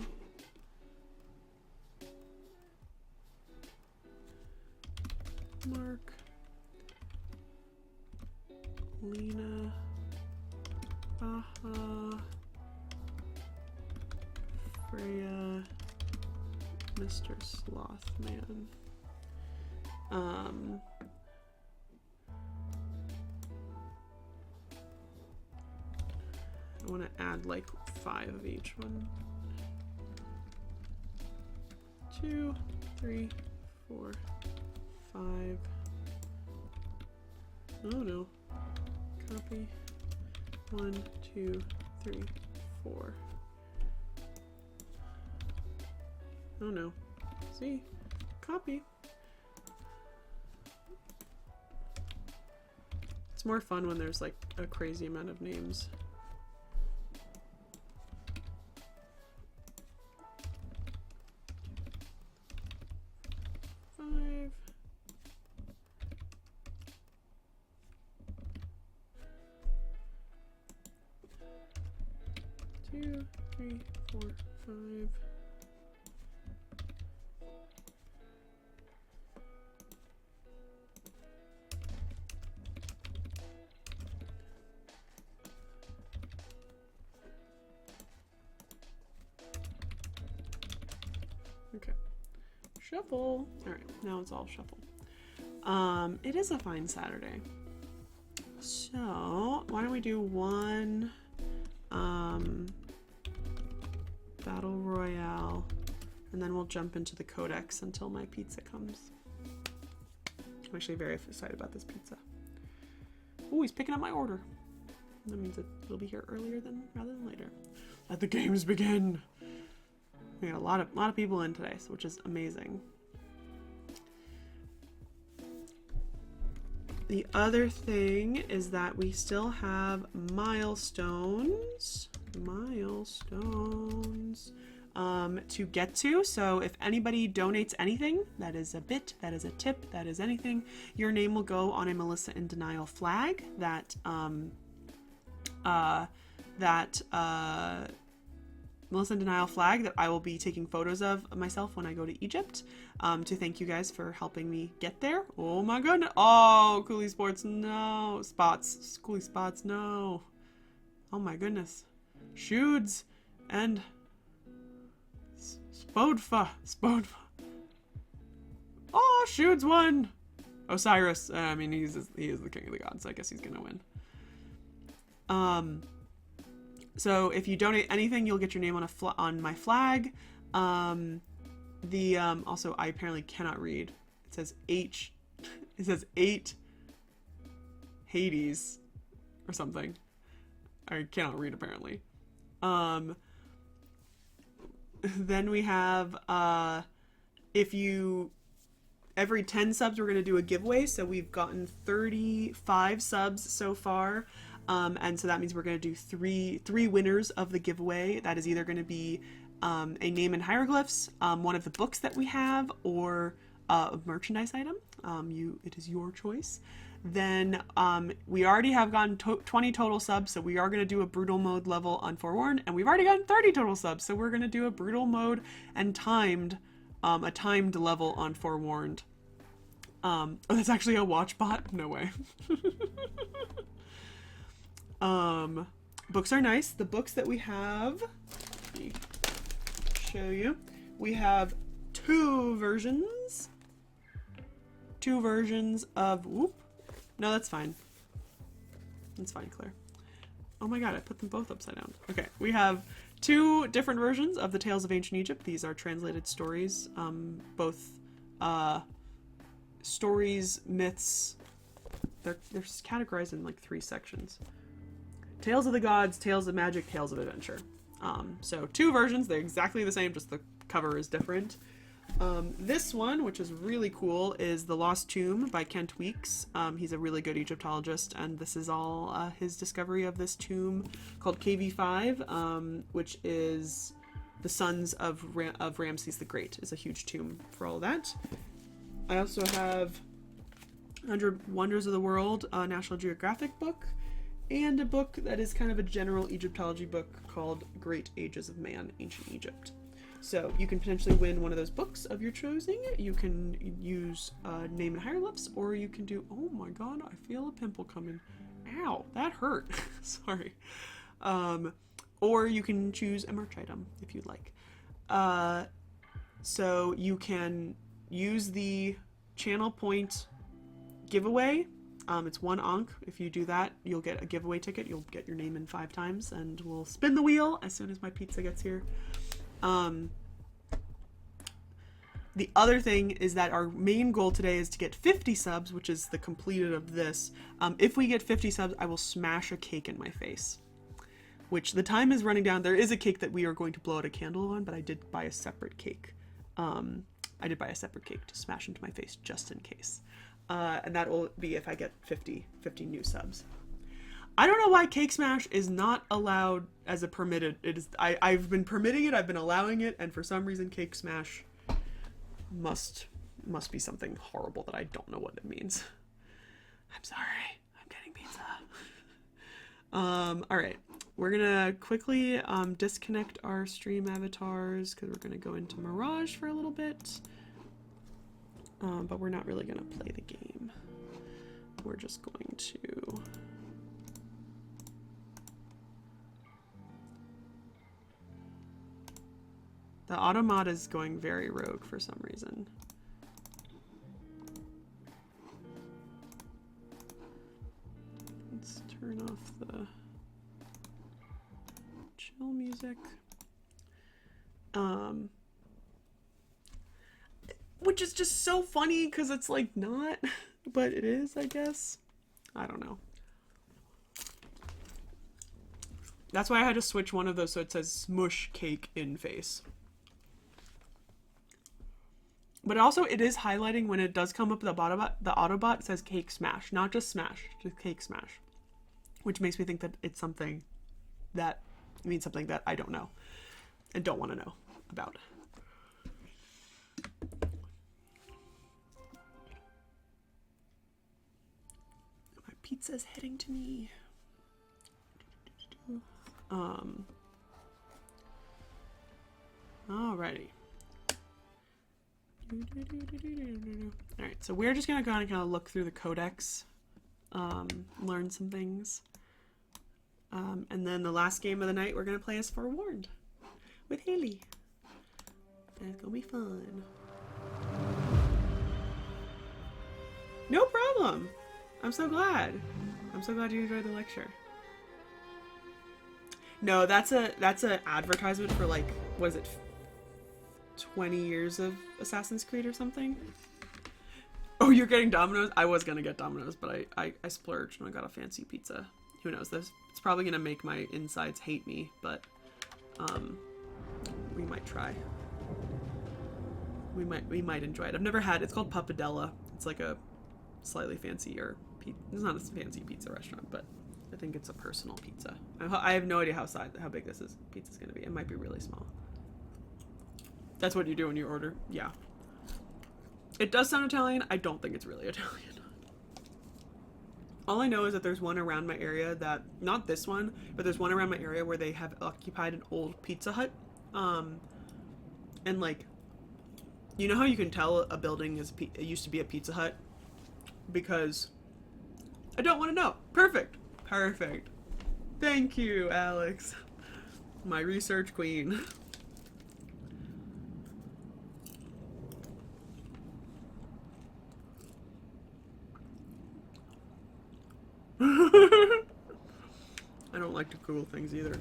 Mark, Lena, Baha, Freya, Mr. Slothman. I want to add like 5 of each one. 2, 3, 4, 5. Oh no. Copy. 1, 2, 3, 4. Oh no. See? Copy. It's more fun when there's like a crazy amount of names. Okay. Shuffle. Alright, now it's all shuffle. It is a fine Saturday. So, why don't we do one Battle Royale, and then we'll jump into the codex until my pizza comes. I'm actually very excited about this pizza. Oh, he's picking up my order. That means it'll be here earlier rather than later. Let the games begin. We got a lot of people in today, which is amazing. The other thing is that we still have milestones to get to. So if anybody donates anything, that is a bit, that is a tip, that is anything, your name will go on a MelissainDeNile flag that MelissainDeNile flag that I will be taking photos of myself when I go to Egypt, to thank you guys for helping me get there. Oh my goodness. Oh, Coolie Sports, no. Coolie Spots, no. Oh my goodness. Shoods and Spodfa. Oh, Shoods won. Osiris. I mean, he is the king of the gods, so I guess he's gonna win. So if you donate anything, you'll get your name on my flag. Also, I apparently cannot read. It says H. It says 8 Hades or something. I cannot read apparently. Then we have if you every 10 subs, we're going to do a giveaway. So we've gotten 35 subs so far. And so that means we're going to do three winners of the giveaway. That is either going to be a name in hieroglyphs, one of the books that we have, or a merchandise item. It is your choice. Then we already have gotten 20 total subs, so we are going to do a brutal mode level on Forewarned, and we've already gotten 30 total subs, so we're going to do a brutal mode and a timed level on Forewarned. Oh, that's actually a watch bot? No way. Books are nice. The books that we have, let me show you. We have two versions of, whoop. No, that's fine. That's fine, Claire. Oh my god, I put them both upside down. Okay, we have two different versions of the Tales of Ancient Egypt. These are translated stories, both stories, myths. They're categorized in like 3 sections. Tales of the Gods, Tales of Magic, Tales of Adventure. So 2 versions, they're exactly the same, just the cover is different. This one, which is really cool, is The Lost Tomb by Kent Weeks. He's a really good Egyptologist, and this is all his discovery of this tomb called KV5, which is the sons of Ramses the Great. Is a huge tomb for all that. I also have 100 Wonders of the World, a National Geographic book, and a book that is kind of a general Egyptology book called Great Ages of Man, Ancient Egypt. So you can potentially win one of those books of your choosing. You can use name and hieroglyphs, or you can do, oh my god, I feel a pimple coming. Ow, that hurt. Sorry. Or you can choose a merch item if you'd like. So you can use the channel point giveaway. It's 1 Ankh. If you do that, you'll get a giveaway ticket. You'll get your name in 5 times, and we'll spin the wheel as soon as my pizza gets here. The other thing is that our main goal today is to get 50 subs, which is the completed of this. If we get 50 subs, I will smash a cake in my face, which the time is running down. There is a cake that we are going to blow out a candle on, but I did buy a separate cake. I did buy a separate cake to smash into my face just in case. And that will be if I get 50 new subs. I don't know why Cake Smash is not allowed as a permitted. It is. I've been permitting it. I've been allowing it, and for some reason, Cake Smash must be something horrible that I don't know what it means. I'm sorry. I'm getting pizza. All right. We're gonna quickly disconnect our stream avatars because we're gonna go into Mirage for a little bit. But we're not really gonna play the game. We're just going to. The automod is going very rogue for some reason. Let's turn off the chill music. Which is just so funny because it's like not, but it is, I guess. I don't know. That's why I had to switch one of those so it says smush cake in face. But also it is highlighting when it does come up the Autobot says Cake Smash, not just Smash, just Cake Smash. Which makes me think that it's something that means something that I don't know and don't want to know about. My pizza's heading to me. Alrighty. Alright, so we're just gonna go and kind of look through the codex, learn some things. And then the last game of the night we're gonna play is Forewarned with Haley. And it's gonna be fun. No problem. I'm so glad. I'm so glad you enjoyed the lecture. No, that's a advertisement for like, what is it, 20 years of Assassin's Creed or something? Oh, you're getting Domino's? I was gonna get Domino's, but I splurged and I got a fancy pizza. Who knows? It's probably gonna make my insides hate me, but we might try. we might enjoy it. I've never had. It's called Pappardella. It's like a slightly fancier. It's not a fancy pizza restaurant, but I think it's a personal pizza. I have no idea how big this pizza's gonna be. It might be really small. That's what you do when you order. Yeah. It does sound Italian. I don't think it's really Italian. All I know is that there's one around my area that, not this one, but there's one around my area where they have occupied an old Pizza Hut. And like, you know how you can tell a building it used to be a Pizza Hut? Because I don't want to know. Perfect. Thank you, Alex. My research queen. I don't like to Google things either.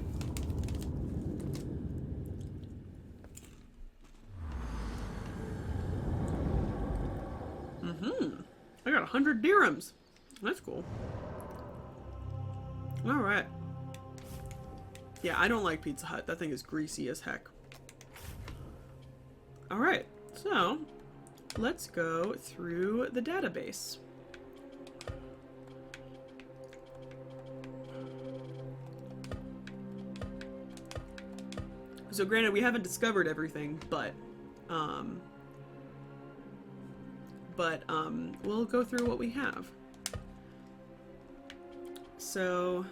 I got 100 dirhams. That's cool. Alright. Yeah, I don't like Pizza Hut. That thing is greasy as heck. Alright, so let's go through the database. So granted, we haven't discovered everything, but we'll go through what we have. So,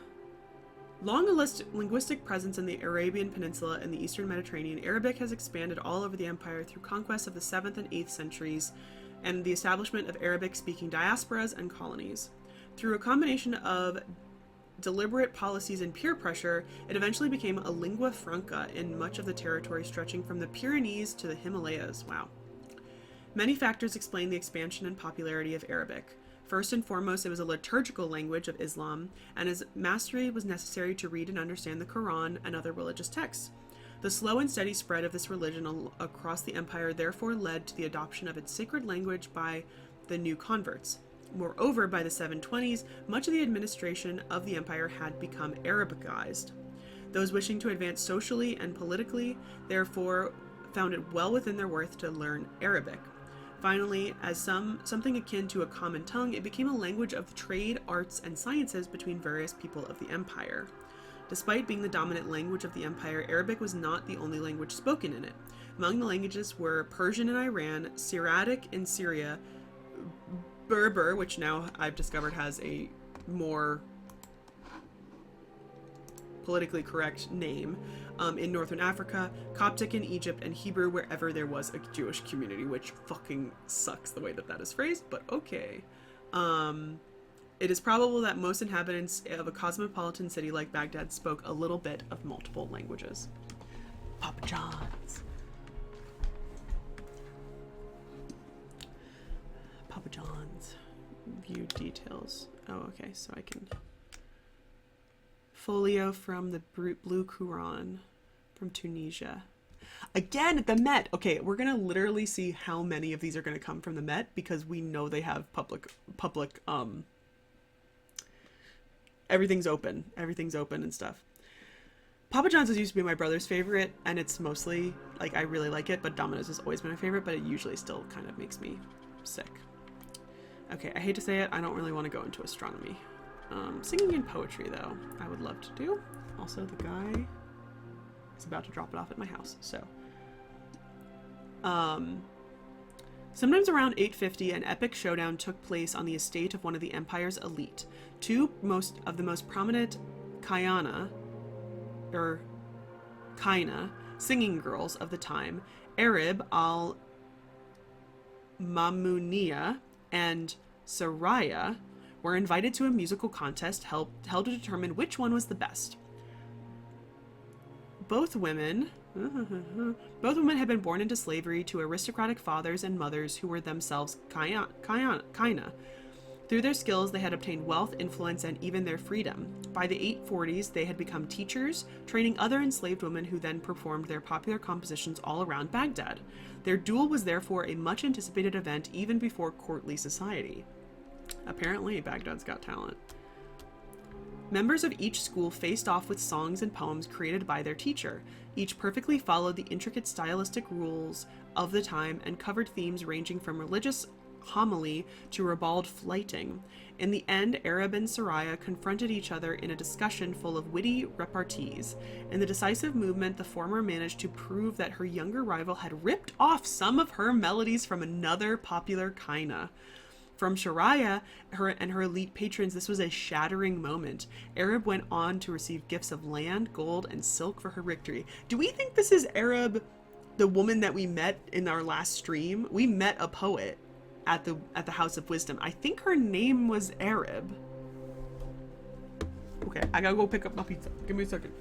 long a linguistic presence in the Arabian Peninsula and the Eastern Mediterranean, Arabic has expanded all over the empire through conquests of the 7th and 8th centuries and the establishment of Arabic-speaking diasporas and colonies. Through a combination of deliberate policies and peer pressure, it eventually became a lingua franca in much of the territory stretching from the Pyrenees to the Himalayas. Wow. Many factors explain the expansion and popularity of Arabic. First and foremost, it was a liturgical language of Islam, and its mastery was necessary to read and understand the Quran and other religious texts. The slow and steady spread of this religion across the empire therefore led to the adoption of its sacred language by the new converts. Moreover, by the 720s, much of the administration of the empire had become Arabicized. Those wishing to advance socially and politically, therefore, found it well within their worth to learn Arabic. Finally, as something akin to a common tongue, it became a language of trade, arts, and sciences between various people of the empire. Despite being the dominant language of the empire, Arabic was not the only language spoken in it. Among the languages were Persian in Iran, Syriac in Syria, Berber, which now I've discovered has a more politically correct name, in Northern Africa, Coptic in Egypt, and Hebrew wherever there was a Jewish community, which fucking sucks the way that is phrased, but okay. It is probable that most inhabitants of a cosmopolitan city like Baghdad spoke a little bit of multiple languages. Papa John's. Papa John's. View details. Oh, okay, so I can... Folio from the Blue Quran from Tunisia. Again, the Met. Okay, we're going to literally see how many of these are going to come from the Met because we know they have public, everything's open and stuff. Papa John's used to be my brother's favorite, and it's mostly, like, I really like it, but Domino's has always been my favorite, but it usually still kind of makes me sick. Okay, I hate to say it, I don't really want to go into astronomy. Singing and poetry, though, I would love to do. Also, the guy is about to drop it off at my house, so. Sometimes around 850, an epic showdown took place on the estate of one of the empire's elite. Two of the most prominent Kaina singing girls of the time, Arab al-Mamuniya and Saraya, were invited to a musical contest held to determine which one was the best. Both women had been born into slavery to aristocratic fathers and mothers who were themselves Kaina. Through their skills, they had obtained wealth, influence, and even their freedom. By the 840s, they had become teachers, training other enslaved women who then performed their popular compositions all around Baghdad. Their duel was therefore a much anticipated event even before courtly society. Apparently, Baghdad's got talent. Members of each school faced off with songs and poems created by their teacher. Each perfectly followed the intricate stylistic rules of the time and covered themes ranging from religious homily to ribald flighting. In the end, Arab and Soraya confronted each other in a discussion full of witty repartees. In the decisive movement, the former managed to prove that her younger rival had ripped off some of her melodies from another popular kaina. From Soraya and her elite patrons, this was a shattering moment. Arab went on to receive gifts of land, gold, and silk for her victory. Do we think this is Arab, the woman that we met in our last stream? We met a poet at the House of Wisdom. I think her name was Arab. Okay, I gotta go pick up my pizza. Give me a second.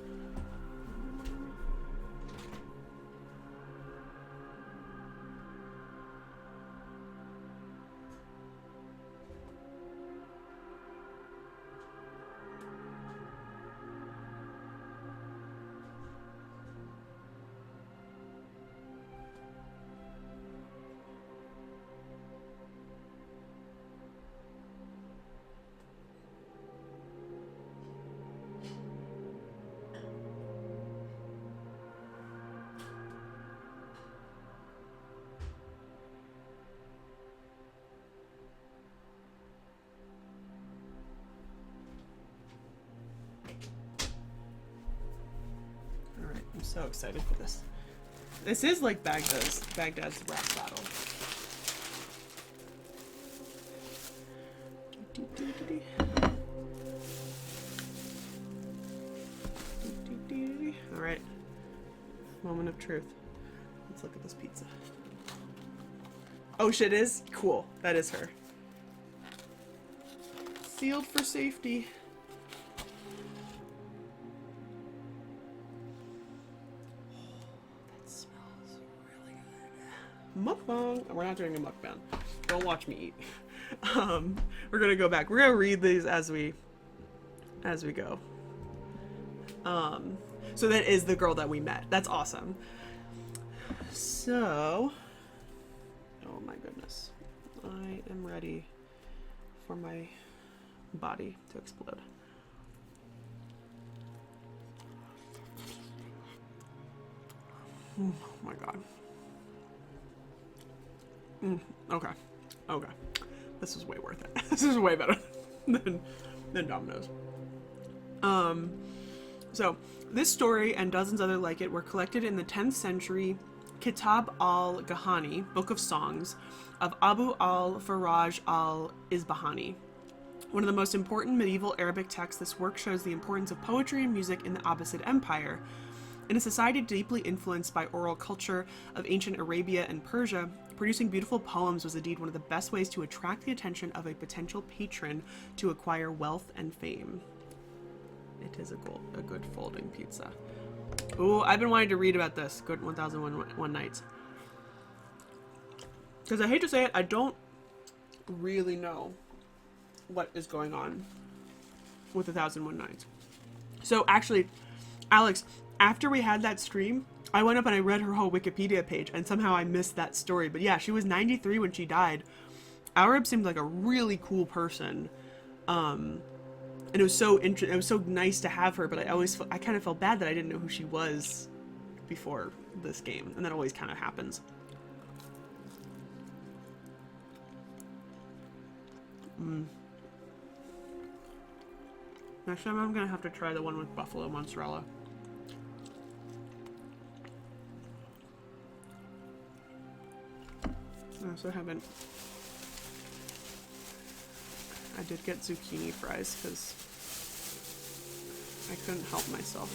So excited for this. This is like Baghdad's rap battle. All right, moment of truth. Let's look at this pizza. Oh shit, is cool. That is her. Sealed for safety. Mukbang. We're not doing a mukbang. Don't watch me eat. We're gonna go back. We're gonna read these as we go. So that is the girl that we met. That's awesome. So, oh my goodness, I am ready for my body to explode. Oh my god. Okay. Okay. This is way worth it. This is way better than Domino's. So, this story and dozens other like it were collected in the 10th century Kitab al-Ghani, Book of Songs, of Abu al-Faraj al-Isbahani. One of the most important medieval Arabic texts, this work shows the importance of poetry and music in the Abbasid Empire. In a society deeply influenced by oral culture of ancient Arabia and Persia, producing beautiful poems was indeed one of the best ways to attract the attention of a potential patron to acquire wealth and fame. It is a good folding pizza. Ooh, I've been wanting to read about this. Good 1001 Nights. Because I hate to say it, I don't really know what is going on with 1001 Nights. So actually, Alex, after we had that stream, I went up and I read her whole Wikipedia page, and somehow I missed that story. But yeah, she was 93 when she died. Arab seemed like a really cool person. And it was so it was so nice to have her, but I kind of felt bad that I didn't know who she was before this game, and that always kind of happens. Next time I'm gonna have to try the one with buffalo mozzarella. I also haven't. I did get zucchini fries because I couldn't help myself.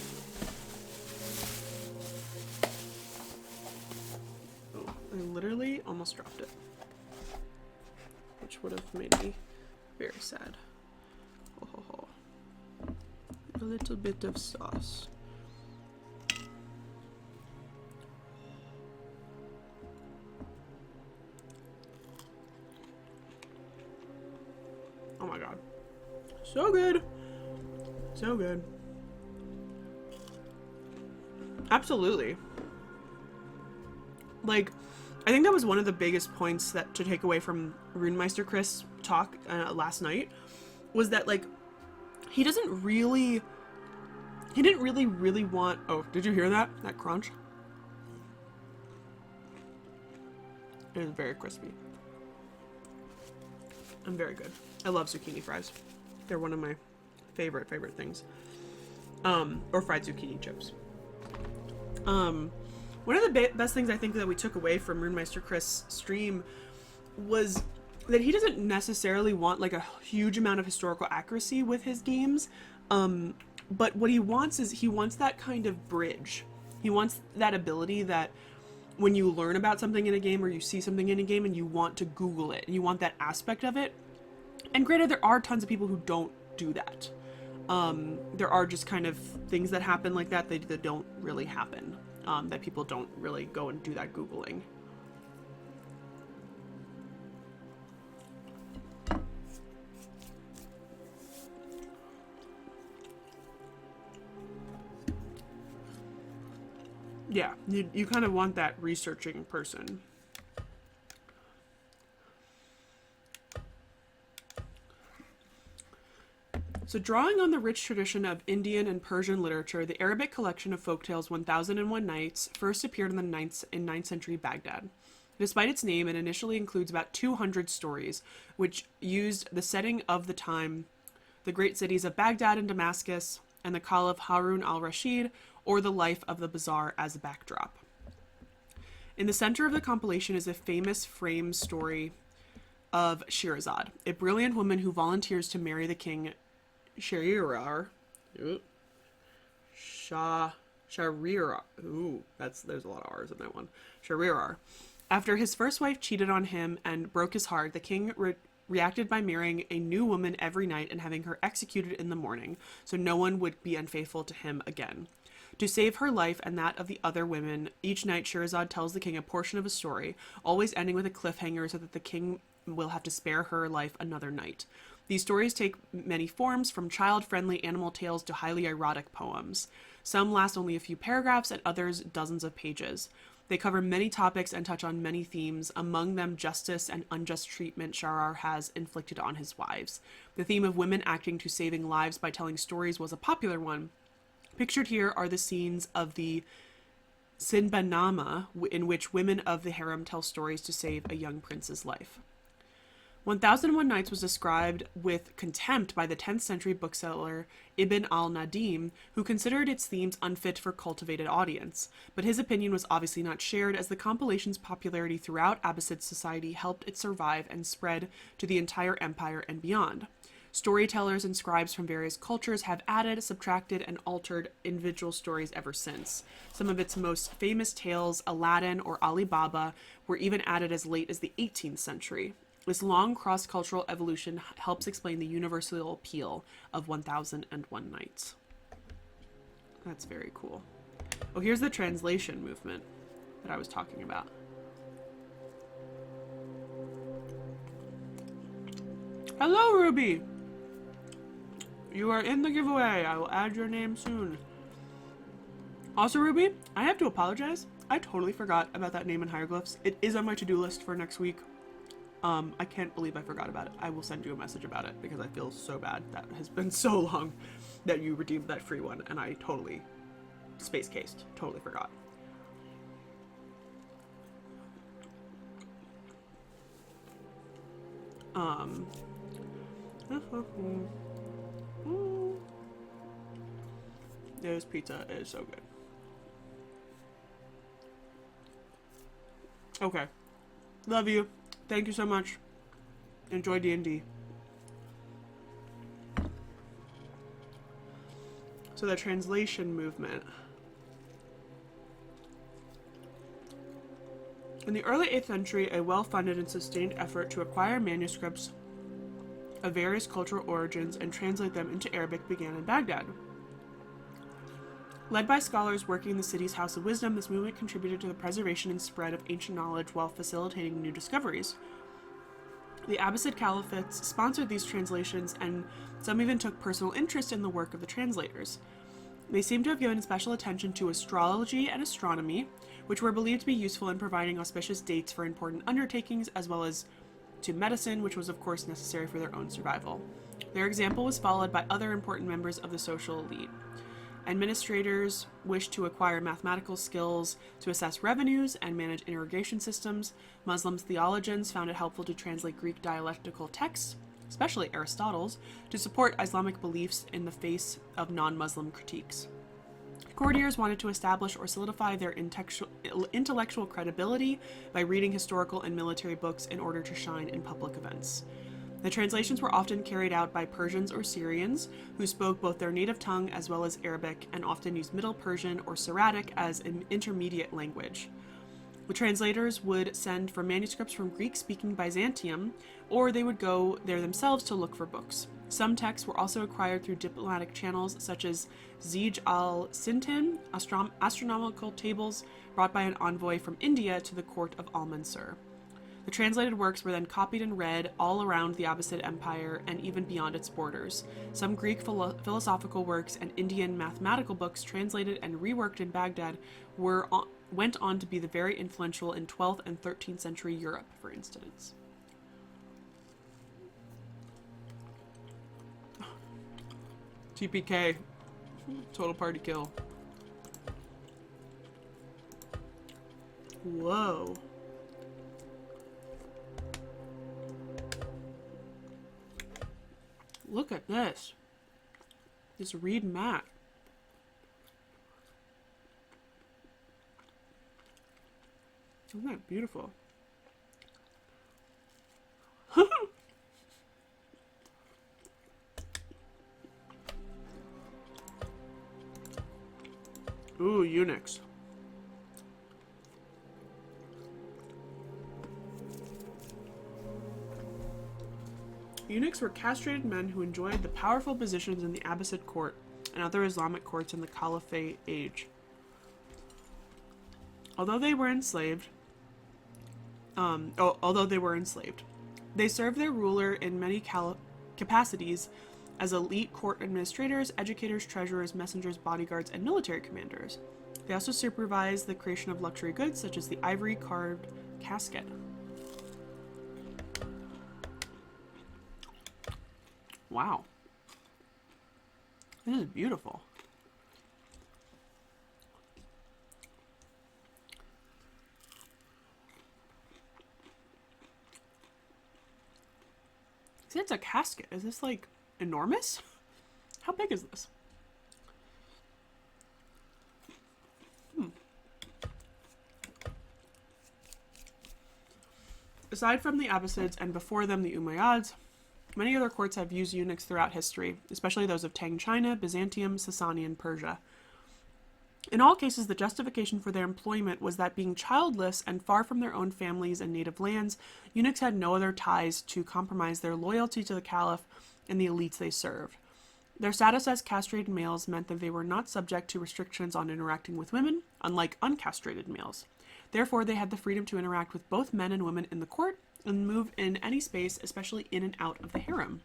Oh, I literally almost dropped it, which would have made me very sad. Oh, ho, ho. A little bit of sauce. Oh my god. So good. So good. Absolutely. Like, I think that was one of the biggest points that to take away from Runemeister Chris' talk last night, was that, like, he didn't really want, oh, did you hear that? That crunch? It is very crispy. And very good. I love zucchini fries. They're one of my favorite things. Or fried zucchini chips. One of the best things I think that we took away from Runemeister Chris' stream was that he doesn't necessarily want like a huge amount of historical accuracy with his games. But what he wants is he wants that kind of bridge. He wants that ability that when you learn about something in a game or you see something in a game and you want to Google it and you want that aspect of it. And granted, there are tons of people who don't do that. There are just kind of things that happen like that that don't really happen. That people don't really go and do that Googling. Yeah, you kind of want that researching person. So drawing on the rich tradition of Indian and Persian literature, the Arabic collection of folktales 1001 Nights first appeared in 9th century Baghdad. Despite its name, it initially includes about 200 stories, which used the setting of the time, the great cities of Baghdad and Damascus, and the Caliph Harun al-Rashid, or the life of the bazaar as a backdrop. In the center of the compilation is a famous frame story of Shirazad, a brilliant woman who volunteers to marry the king Shahriar. Shahriar. Ooh, there's a lot of R's in that one. Shahriar. After his first wife cheated on him and broke his heart, the king reacted by marrying a new woman every night and having her executed in the morning, so no one would be unfaithful to him again. To save her life and that of the other women, each night Shirazad tells the king a portion of a story, always ending with a cliffhanger so that the king will have to spare her life another night. These stories take many forms, from child-friendly animal tales to highly erotic poems. Some last only a few paragraphs and others dozens of pages. They cover many topics and touch on many themes, among them justice and unjust treatment Shahriar has inflicted on his wives. The theme of women acting to saving lives by telling stories was a popular one. Pictured here are the scenes of the Sinbanama, in which women of the harem tell stories to save a young prince's life. 1001 Nights was described with contempt by the 10th century bookseller Ibn al-Nadim, who considered its themes unfit for cultivated audience. But his opinion was obviously not shared, as the compilation's popularity throughout Abbasid society helped it survive and spread to the entire empire and beyond. Storytellers and scribes from various cultures have added, subtracted, and altered individual stories ever since. Some of its most famous tales, Aladdin or Ali Baba, were even added as late as the 18th century. This long cross-cultural evolution helps explain the universal appeal of 1001 Nights. That's very cool. Oh, here's the translation movement that I was talking about. Hello, Ruby! You are in the giveaway. I will add your name soon. Also, Ruby, I have to apologize. I totally forgot about that name in hieroglyphs. It is on my to-do list for next week. I can't believe I forgot about it. I will send you a message about it because I feel so bad. That has been so long that you redeemed that free one, and I totally space cased. Totally forgot. This pizza is so good. Okay. Love you. Thank you so much. Enjoy D&D. So the translation movement. In the early 8th century, a well-funded and sustained effort to acquire manuscripts of various cultural origins and translate them into Arabic began in Baghdad. Led by scholars working in the city's House of Wisdom, this movement contributed to the preservation and spread of ancient knowledge while facilitating new discoveries. The Abbasid caliphates sponsored these translations, and some even took personal interest in the work of the translators. They seem to have given special attention to astrology and astronomy, which were believed to be useful in providing auspicious dates for important undertakings, as well as to medicine, which was of course necessary for their own survival. Their example was followed by other important members of the social elite. Administrators wished to acquire mathematical skills to assess revenues and manage irrigation systems. Muslims theologians found it helpful to translate Greek dialectical texts, especially Aristotle's, to support Islamic beliefs in the face of non-Muslim critiques. Courtiers wanted to establish or solidify their intellectual credibility by reading historical and military books in order to shine in public events. The translations were often carried out by Persians or Syrians, who spoke both their native tongue as well as Arabic and often used Middle Persian or Syriac as an intermediate language. The translators would send for manuscripts from Greek-speaking Byzantium, or they would go there themselves to look for books. Some texts were also acquired through diplomatic channels, such as Zij al-Sintin, astronomical tables brought by an envoy from India to the court of Al-Mansur. The translated works were then copied and read all around the Abbasid Empire and even beyond its borders. Some Greek philosophical works and Indian mathematical books translated and reworked in Baghdad went on to be very influential in 12th and 13th century Europe, for instance. TPK. Total party kill. Whoa. Look at this. This reed mat. Isn't that beautiful? Ooh, eunuchs. Eunuchs were castrated men who enjoyed the powerful positions in the Abbasid court and other Islamic courts in the Caliphate age. Although they were enslaved, they served their ruler in many capacities as elite court administrators, educators, treasurers, messengers, bodyguards, and military commanders. They also supervised the creation of luxury goods such as the ivory carved casket. Wow. This is beautiful. See, it's a casket. Is this like enormous? How big is this? Aside from the Abbasids and before them the Umayyads, many other courts have used eunuchs throughout history, especially those of Tang China, Byzantium, Sasanian, and Persia. In all cases, the justification for their employment was that being childless and far from their own families and native lands, eunuchs had no other ties to compromise their loyalty to the caliph and the elites they served. Their status as castrated males meant that they were not subject to restrictions on interacting with women, unlike uncastrated males. Therefore, they had the freedom to interact with both men and women in the court and move in any space, especially in and out of the harem.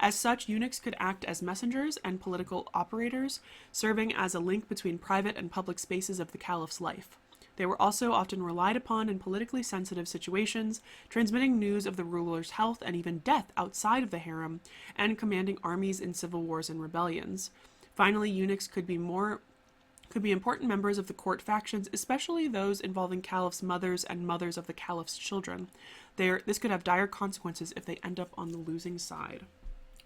As such, eunuchs could act as messengers and political operators, serving as a link between private and public spaces of the caliph's life. They were also often relied upon in politically sensitive situations, transmitting news of the ruler's health and even death outside of the harem, and commanding armies in civil wars and rebellions. Finally, eunuchs could be important members of the court factions, especially those involving caliph's mothers and mothers of the caliph's children. This could have dire consequences if they end up on the losing side.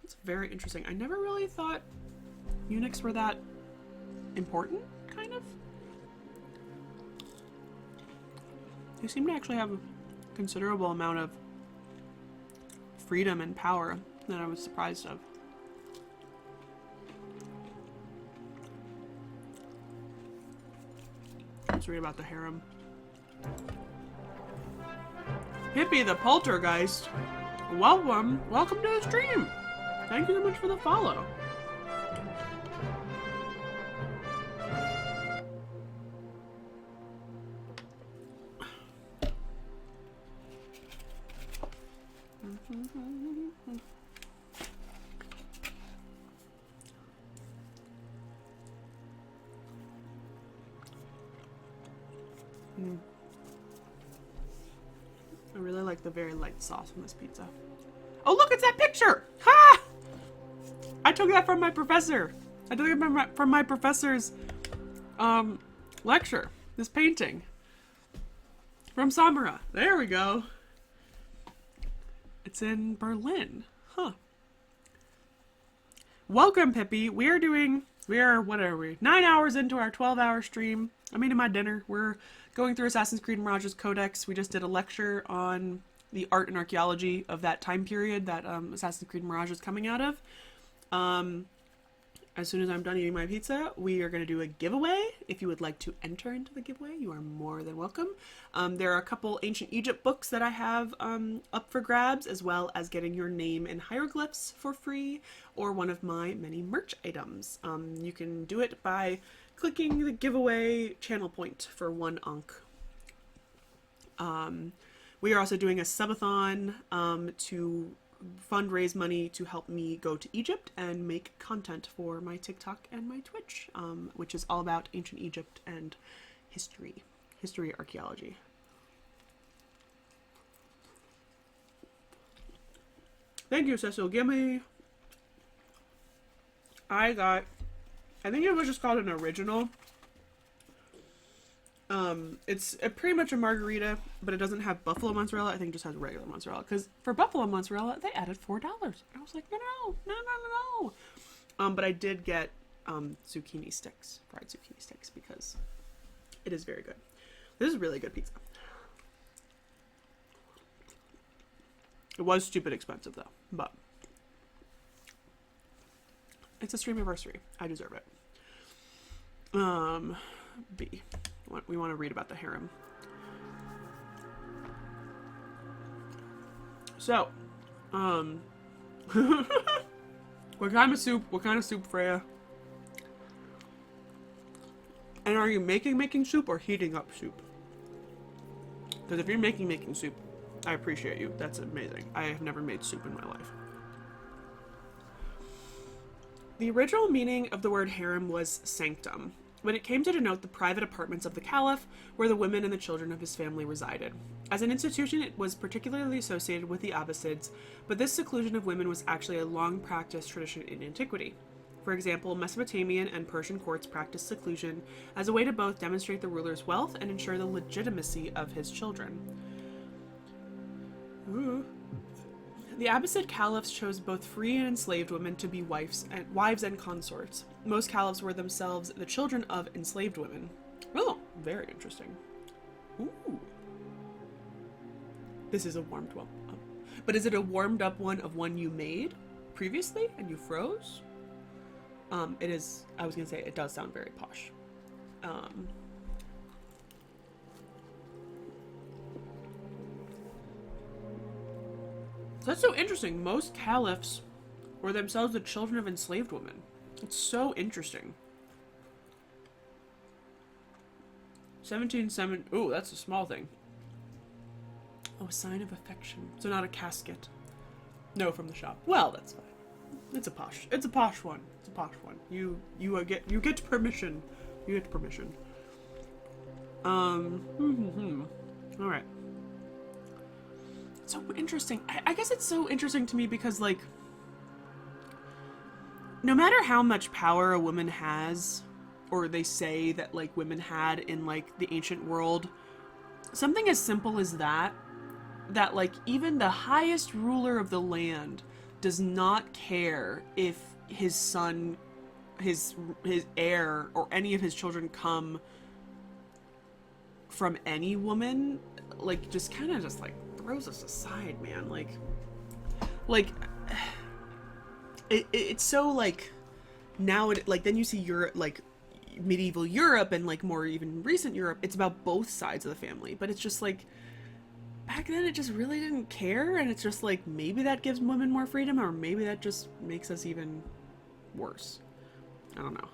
It's very interesting. I never really thought eunuchs were that important, kind of. They seem to actually have a considerable amount of freedom and power that I was surprised of. Let's read about the harem. Hippie the Poltergeist. Welcome to the stream. Thank you so much for the follow. I really like the very light sauce on this pizza. Oh, look, it's that picture! Ha! I took that from my professor. I took it from my professor's lecture. This painting from Samara. There we go. It's in Berlin. Huh. Welcome, Pippi. We are, what are we? 9 hours into our 12-hour stream. I'm eating my dinner. We're going through Assassin's Creed Mirage's codex. We just did a lecture on the art and archaeology of that time period that Assassin's Creed Mirage is coming out of. As soon as I'm done eating my pizza, we are going to do a giveaway. If you would like to enter into the giveaway, you are more than welcome. There are a couple ancient Egypt books that I have up for grabs, as well as getting your name in hieroglyphs for free, or one of my many merch items. You can do it by clicking the giveaway channel point for 1 Ankh. We are also doing a subathon to fundraise money to help me go to Egypt and make content for my TikTok and my Twitch, which is all about ancient Egypt and history archaeology. Thank you, Cecil. Give me. I think it was just called an original. It's pretty much a margarita, but it doesn't have buffalo mozzarella. I think it just has regular mozzarella. Because for buffalo mozzarella, they added $4. And I was like, no. But I did get zucchini sticks, fried zucchini sticks, because it is very good. This is really good pizza. It was stupid expensive though, but it's a stream anniversary. I deserve it. B. We want to read about the harem. So, what kind of soup, Freya? And are you making soup or heating up soup? Because if you're making soup, I appreciate you. That's amazing. I have never made soup in my life. The original meaning of the word harem was sanctum, when it came to denote the private apartments of the caliph, where the women and the children of his family resided. As an institution, it was particularly associated with the Abbasids, but this seclusion of women was actually a long-practiced tradition in antiquity. For example, Mesopotamian and Persian courts practiced seclusion as a way to both demonstrate the ruler's wealth and ensure the legitimacy of his children. Ooh. The Abbasid caliphs chose both free and enslaved women to be wives and consorts. Most caliphs were themselves the children of enslaved women. Oh, very interesting. Ooh. This is a warmed one. Oh. But is it a warmed up one of one you made previously and you froze? It is, I was going to say, it does sound very posh. That's so interesting. Most caliphs were themselves the children of enslaved women. It's so interesting. 17:7. Ooh, that's a small thing. Oh, a sign of affection. So not a casket. No, from the shop. Well, that's fine. It's a posh one. It's a posh one. You get permission. You get permission. All right. So interesting. I guess it's so interesting to me because, like, no matter how much power a woman has, or they say that, like, women had in, like, the ancient world, something as simple as that, like, even the highest ruler of the land does not care if his son, his heir, or any of his children come from any woman, like, just kind of just, like, throws us aside, man. Like it's so, like, now it, like, then you see Europe, like medieval Europe and, like, more even recent Europe, it's about both sides of the family, but it's just like back then it just really didn't care, and it's just like maybe that gives women more freedom, or maybe that just makes us even worse. I don't know.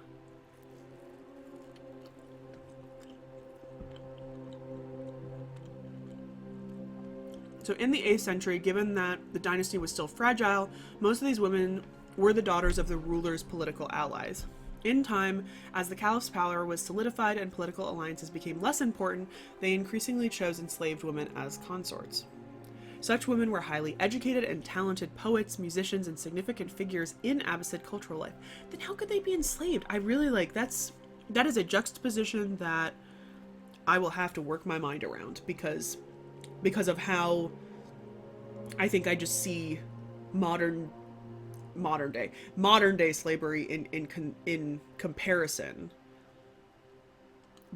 So in the 8th century, given that the dynasty was still fragile, most of these women were the daughters of the ruler's political allies. In time, as the caliph's power was solidified and political alliances became less important, they increasingly chose enslaved women as consorts. Such women were highly educated and talented poets, musicians, and significant figures in Abbasid cultural life. Then how could they be enslaved? I really that is a juxtaposition that I will have to work my mind around because of how I think I just see modern modern day slavery in comparison,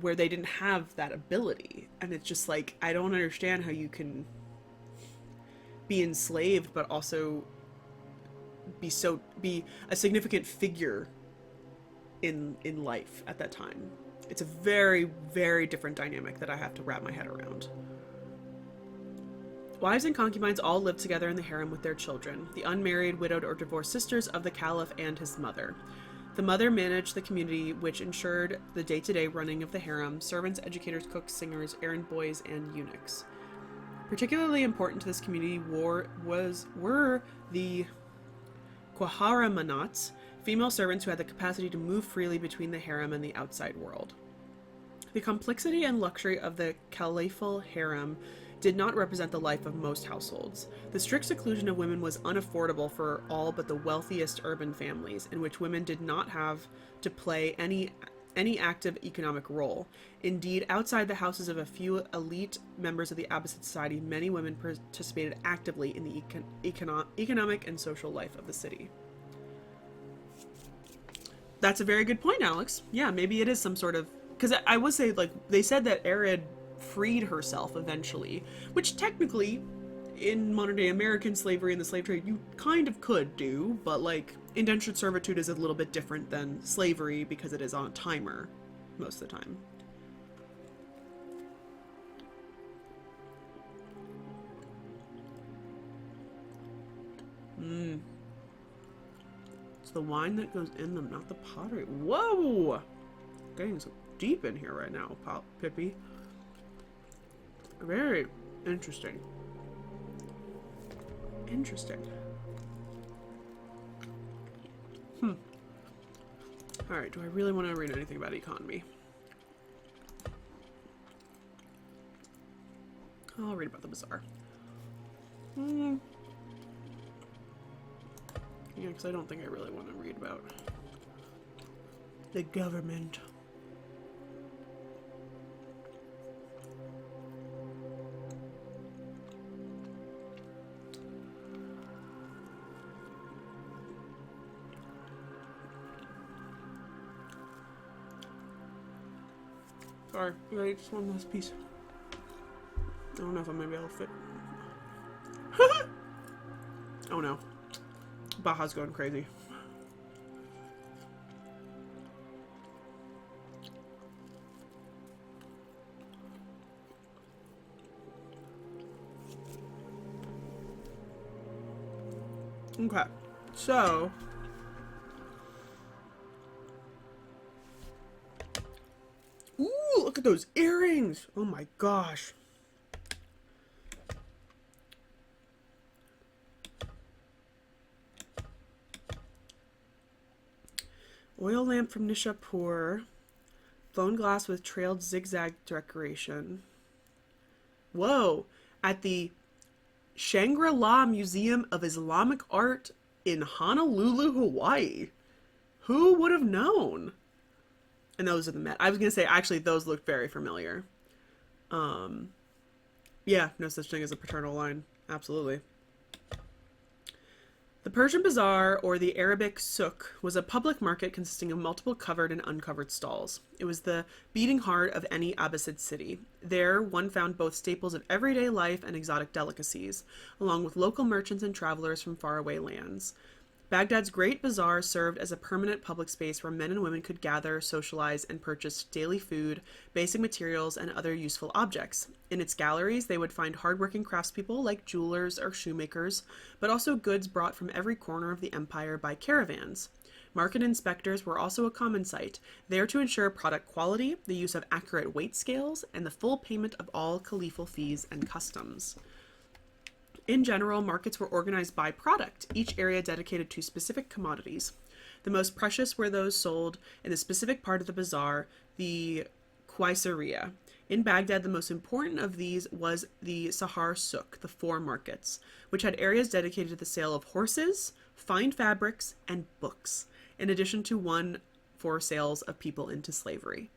where they didn't have that ability. And it's just like, I don't understand how you can be enslaved but also be a significant figure in life at that time. It's a very, very different dynamic that I have to wrap my head around. Wives and concubines all lived together in the harem with their children, the unmarried, widowed, or divorced sisters of the caliph and his mother. The mother managed the community, which ensured the day-to-day running of the harem: servants, educators, cooks, singers, errand boys, and eunuchs. Particularly important to this community were the Quaharamanats, female servants who had the capacity to move freely between the harem and the outside world. The complexity and luxury of the caliphal harem did not represent the life of most households. The strict seclusion of women was unaffordable for all but the wealthiest urban families, in which women did not have to play any active economic role. Indeed, outside the houses of a few elite members of the Abbasid society, many women participated actively in the economic and social life of the city. That's a very good point, Alex. Yeah, maybe it is some sort of... Because I would say, like, they said that Arid freed herself eventually, which technically, in modern-day American slavery and the slave trade, you kind of could do, but, like, indentured servitude is a little bit different than slavery because it is on a timer most of the time. It's the wine that goes in them, not the pottery. Whoa! Getting so deep in here right now, Pippi. Very interesting. Interesting. Alright, do I really want to read anything about economy? I'll read about the bazaar. Yeah, because I don't think I really want to read about the government. Sorry, wait, just one last piece. I don't know if I'm gonna be able to fit. Oh no. Baja's going crazy. Okay, so ooh, look at those earrings! Oh my gosh. Oil lamp from Nishapur. Blown glass with trailed zigzag decoration. Whoa! At the Shangri-La Museum of Islamic Art in Honolulu, Hawaii. Who would have known? And those are the Met. I was going to say, actually, those look very familiar. Yeah, no such thing as a paternal line. Absolutely. The Persian Bazaar, or the Arabic souk, was a public market consisting of multiple covered and uncovered stalls. It was the beating heart of any Abbasid city. There, one found both staples of everyday life and exotic delicacies, along with local merchants and travelers from faraway lands. Baghdad's Great Bazaar served as a permanent public space where men and women could gather, socialize, and purchase daily food, basic materials, and other useful objects. In its galleries, they would find hardworking craftspeople like jewelers or shoemakers, but also goods brought from every corner of the empire by caravans. Market inspectors were also a common sight, there to ensure product quality, the use of accurate weight scales, and the full payment of all caliphal fees and customs. In general, markets were organized by product, each area dedicated to specific commodities. The most precious were those sold in a specific part of the bazaar, the Quaisaria. In Baghdad, the most important of these was the Sahar Souk, the four markets, which had areas dedicated to the sale of horses, fine fabrics, and books, in addition to one for sales of people into slavery.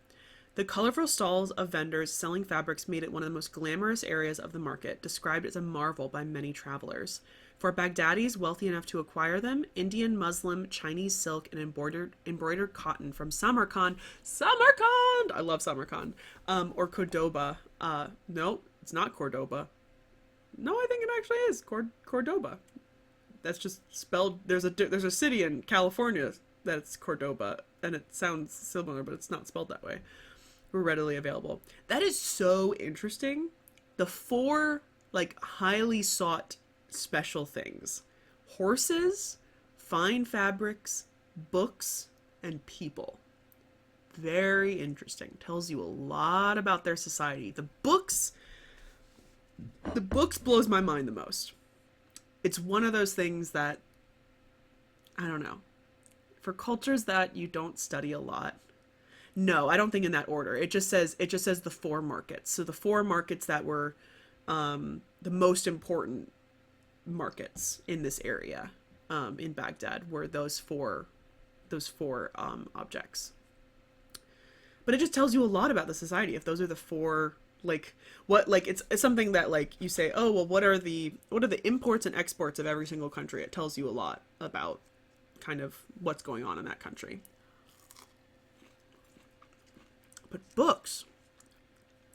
The colorful stalls of vendors selling fabrics made it one of the most glamorous areas of the market, described as a marvel by many travelers. For Baghdadis wealthy enough to acquire them, Indian, Muslim, Chinese silk, and embroidered cotton from Samarkand, I love Samarkand, or Cordoba. No, it's not Cordoba. No, I think it actually is Cordoba. That's just spelled. There's a city in California that's Cordoba, and it sounds similar, but it's not spelled that way. Were readily available. That is so interesting. The four like highly sought special things: horses, fine fabrics, books, and people. Very interesting. Tells you a lot about their society. The books blows my mind the most. It's one of those things that, I don't know, for cultures that you don't study a lot. No, I don't think in that order. It just says the four markets. So the four markets that were the most important markets in this area in Baghdad were those four objects. But it just tells you a lot about the society if those are the four, like what, like it's something that like you say, oh well, what are the imports and exports of every single country? It tells you a lot about kind of what's going on in that country. But books,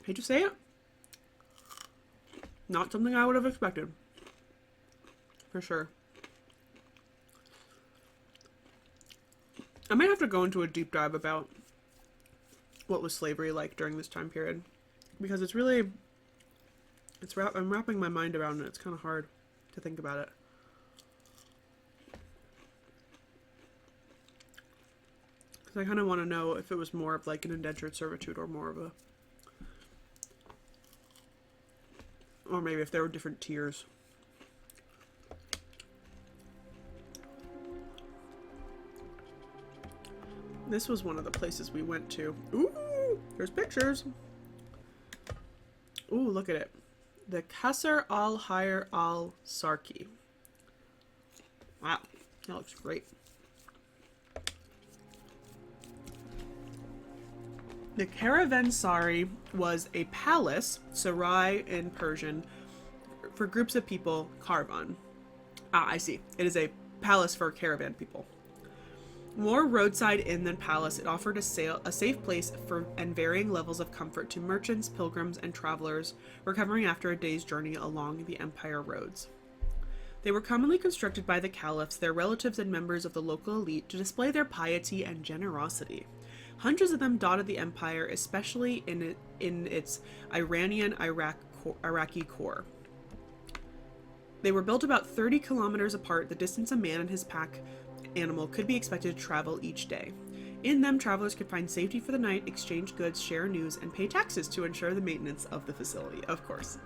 hate to say it, not something I would have expected. For sure. I might have to go into a deep dive about what was slavery like during this time period, because I'm wrapping my mind around it. It's kind of hard to think about it. I kind of want to know if it was more of like an indentured servitude or more of a, or maybe if there were different tiers. This was one of the places we went to. Ooh, there's pictures. Ooh, look at it. The Qasr al-Hayr al-Sarki. Wow, that looks great. The Caravanserai was a palace, sarai in Persian, for groups of people, caravan. Ah, I see. It is a palace for caravan people. More roadside inn than palace, it offered a safe place for and varying levels of comfort to merchants, pilgrims, and travelers recovering after a day's journey along the empire roads. They were commonly constructed by the caliphs, their relatives, and members of the local elite to display their piety and generosity. Hundreds of them dotted the empire, especially in its Iraqi core. They were built about 30 kilometers apart, the distance a man and his pack animal could be expected to travel each day. In them, travelers could find safety for the night, exchange goods, share news, and pay taxes to ensure the maintenance of the facility, of course.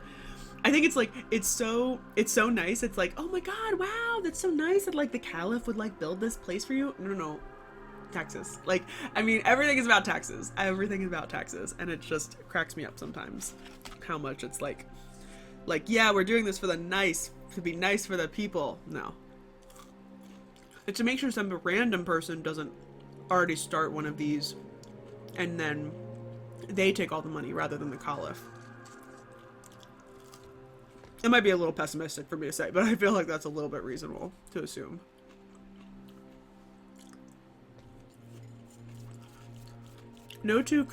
I think it's so nice. It's like, oh my god, wow, that's so nice that like the caliph would like build this place for you. No. Taxes. Like, I mean, everything is about taxes. Everything is about taxes. And it just cracks me up sometimes how much it's like, yeah, we're doing this for the nice, to be nice for the people. No. It's to make sure some random person doesn't already start one of these and then they take all the money rather than the caliph. It might be a little pessimistic for me to say, but I feel like that's a little bit reasonable to assume. No two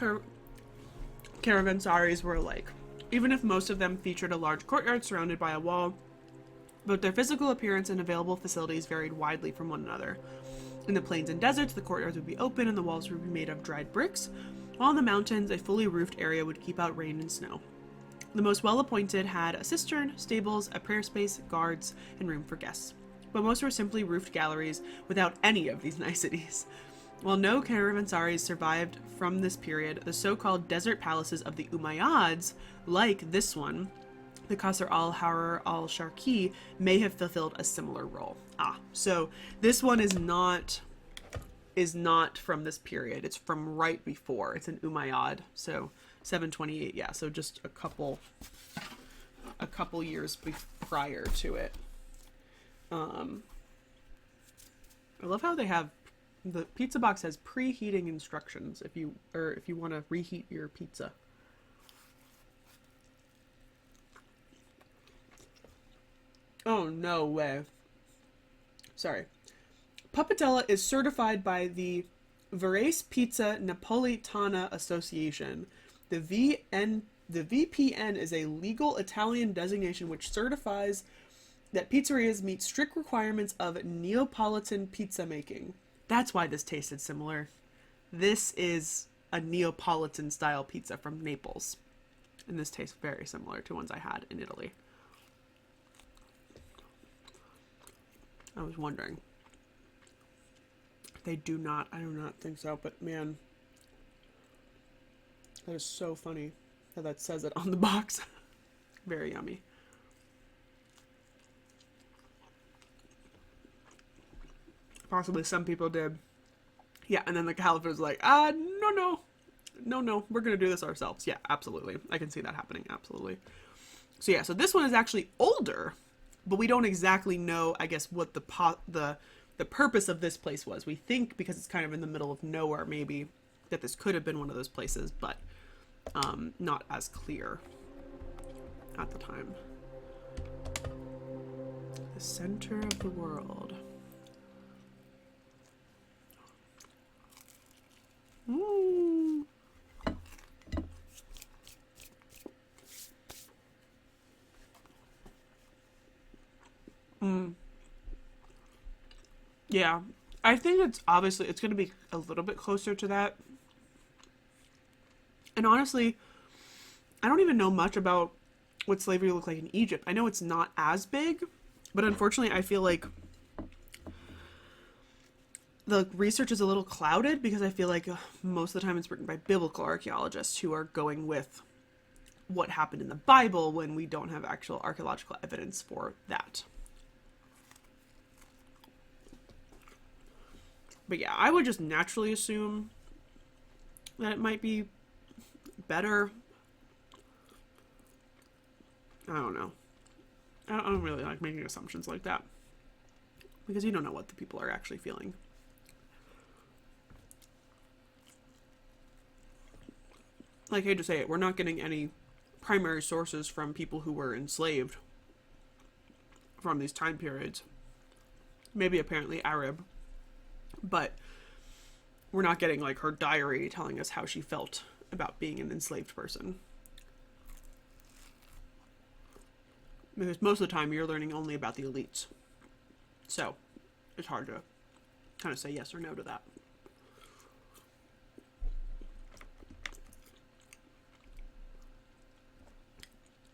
caravansaries were alike. Even if most of them featured a large courtyard surrounded by a wall, both their physical appearance and available facilities varied widely from one another. In the plains and deserts, the courtyards would be open and the walls would be made of dried bricks, while in the mountains, a fully roofed area would keep out rain and snow. The most well-appointed had a cistern, stables, a prayer space, guards, and room for guests. But most were simply roofed galleries without any of these niceties. While no caravansaries survived from this period, the so-called desert palaces of the Umayyads, like this one, the Qasr al-Hayr al-Sharki, may have fulfilled a similar role. So this one is not from this period. It's from right before. It's an Umayyad, so 728. Yeah, so just a couple years prior to it. I love how they have the pizza box has preheating instructions if you want to reheat your pizza. Oh, no way. Sorry. Puppatella is certified by the Varese Pizza Napolitana Association. The VPN is a legal Italian designation which certifies that pizzerias meet strict requirements of Neapolitan pizza making. That's why this tasted similar. This is a Neapolitan style pizza from Naples. And this tastes very similar to ones I had in Italy. I was wondering. They do not. I do not think so. But man, that is so funny that says it on the box. Very yummy. Possibly some people did. Yeah, and then the caliph was like, no, we're going to do this ourselves. Yeah, absolutely. I can see that happening. Absolutely. So yeah, so this one is actually older, but we don't exactly know, I guess, what the purpose of this place was. We think because it's kind of in the middle of nowhere, maybe, that this could have been one of those places, but not as clear at the time. The center of the world. Ooh. Yeah, I think it's obviously it's going to be a little bit closer to that. And honestly, I don't even know much about what slavery looked like in Egypt. I know it's not as big, but unfortunately I feel like the research is a little clouded because I feel like most of the time it's written by biblical archaeologists who are going with what happened in the Bible when we don't have actual archaeological evidence for that. But yeah, I would just naturally assume that it might be better. I don't know. I don't really like making assumptions like that because you don't know what the people are actually feeling. Like, I hate to say it, we're not getting any primary sources from people who were enslaved from these time periods. Maybe apparently Arab, but we're not getting like her diary telling us how she felt about being an enslaved person. Because most of the time you're learning only about the elites. So it's hard to kind of say yes or no to that.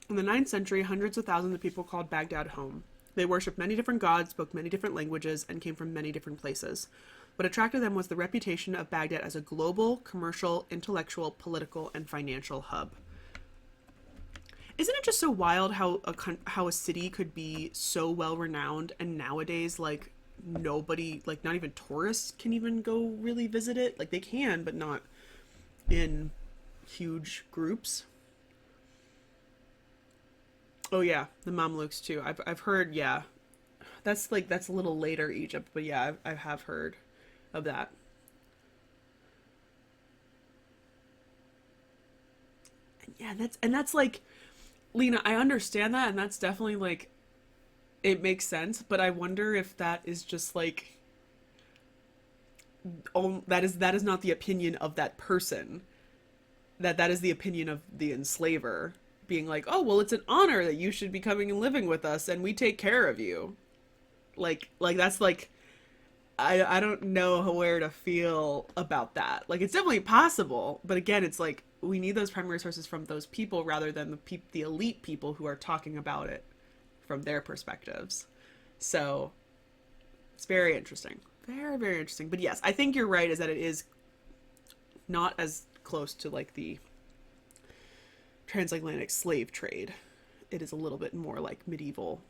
In the 9th century, hundreds of thousands of people called Baghdad home. They worshipped many different gods, spoke many different languages, and came from many different places. What attracted them was the reputation of Baghdad as a global, commercial, intellectual, political, and financial hub. Isn't it just so wild how a city could be so well renowned and nowadays like nobody, like not even tourists can even go really visit it? Like they can, but not in huge groups. Oh yeah, the Mamluks too. I've heard, yeah. That's a little later Egypt, but yeah, I have heard of that. Yeah, that's like, Lena, I understand that, and that's definitely like, it makes sense, but I wonder if that is just like, that is not the opinion of that person. That is the opinion of the enslaver, being like, oh well, it's an honor that you should be coming and living with us, and we take care of you. Like that's like, I don't know where to feel about that. Like, it's definitely possible, but again, it's like we need those primary sources from those people rather than the elite people who are talking about it from their perspectives. So it's very interesting, very, very interesting. But yes, I think you're right, is that it is not as close to like the transatlantic slave trade. It is a little bit more like medieval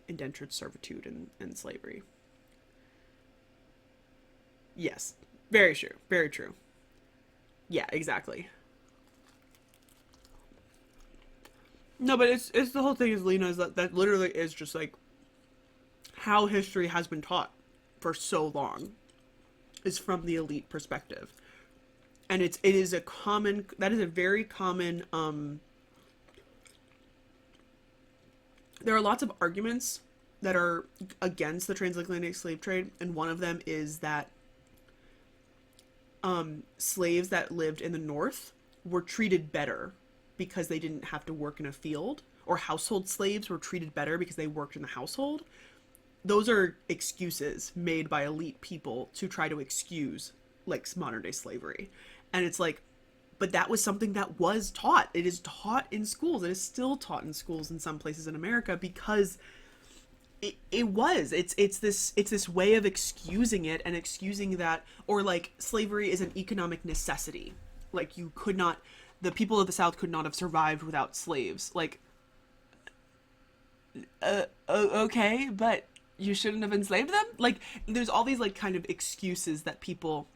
indentured servitude and slavery. Yes, very true, very true. Yeah, exactly. No, but it's the whole thing is, Lena, is that literally is just like how history has been taught for so long, is from the elite perspective. And it is a common, that is a very common, there are lots of arguments that are against the transatlantic slave trade, and one of them is that slaves that lived in the North were treated better because they didn't have to work in a field, or household slaves were treated better because they worked in the household. Those are excuses made by elite people to try to excuse like modern day slavery. And it's like, but that was something that was taught. It is taught in schools. It is still taught in schools in some places in America because it's this way of excusing it, and excusing that, or like slavery is an economic necessity. Like you could not, the people of the South could not have survived without slaves. Like, okay, but you shouldn't have enslaved them? Like, there's all these like kind of excuses that people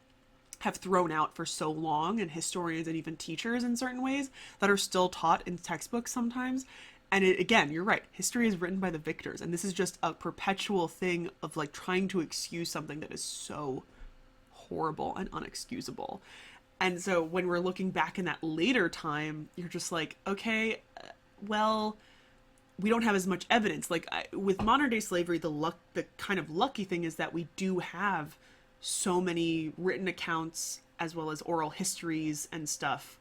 have thrown out for so long, and historians and even teachers in certain ways, that are still taught in textbooks sometimes. And it, again, you're right, history is written by the victors, and this is just a perpetual thing of like trying to excuse something that is so horrible and unexcusable. And so when we're looking back in that later time, you're just like, okay, well, we don't have as much evidence. Like with modern day slavery, the kind of lucky thing is that we do have so many written accounts as well as oral histories and stuff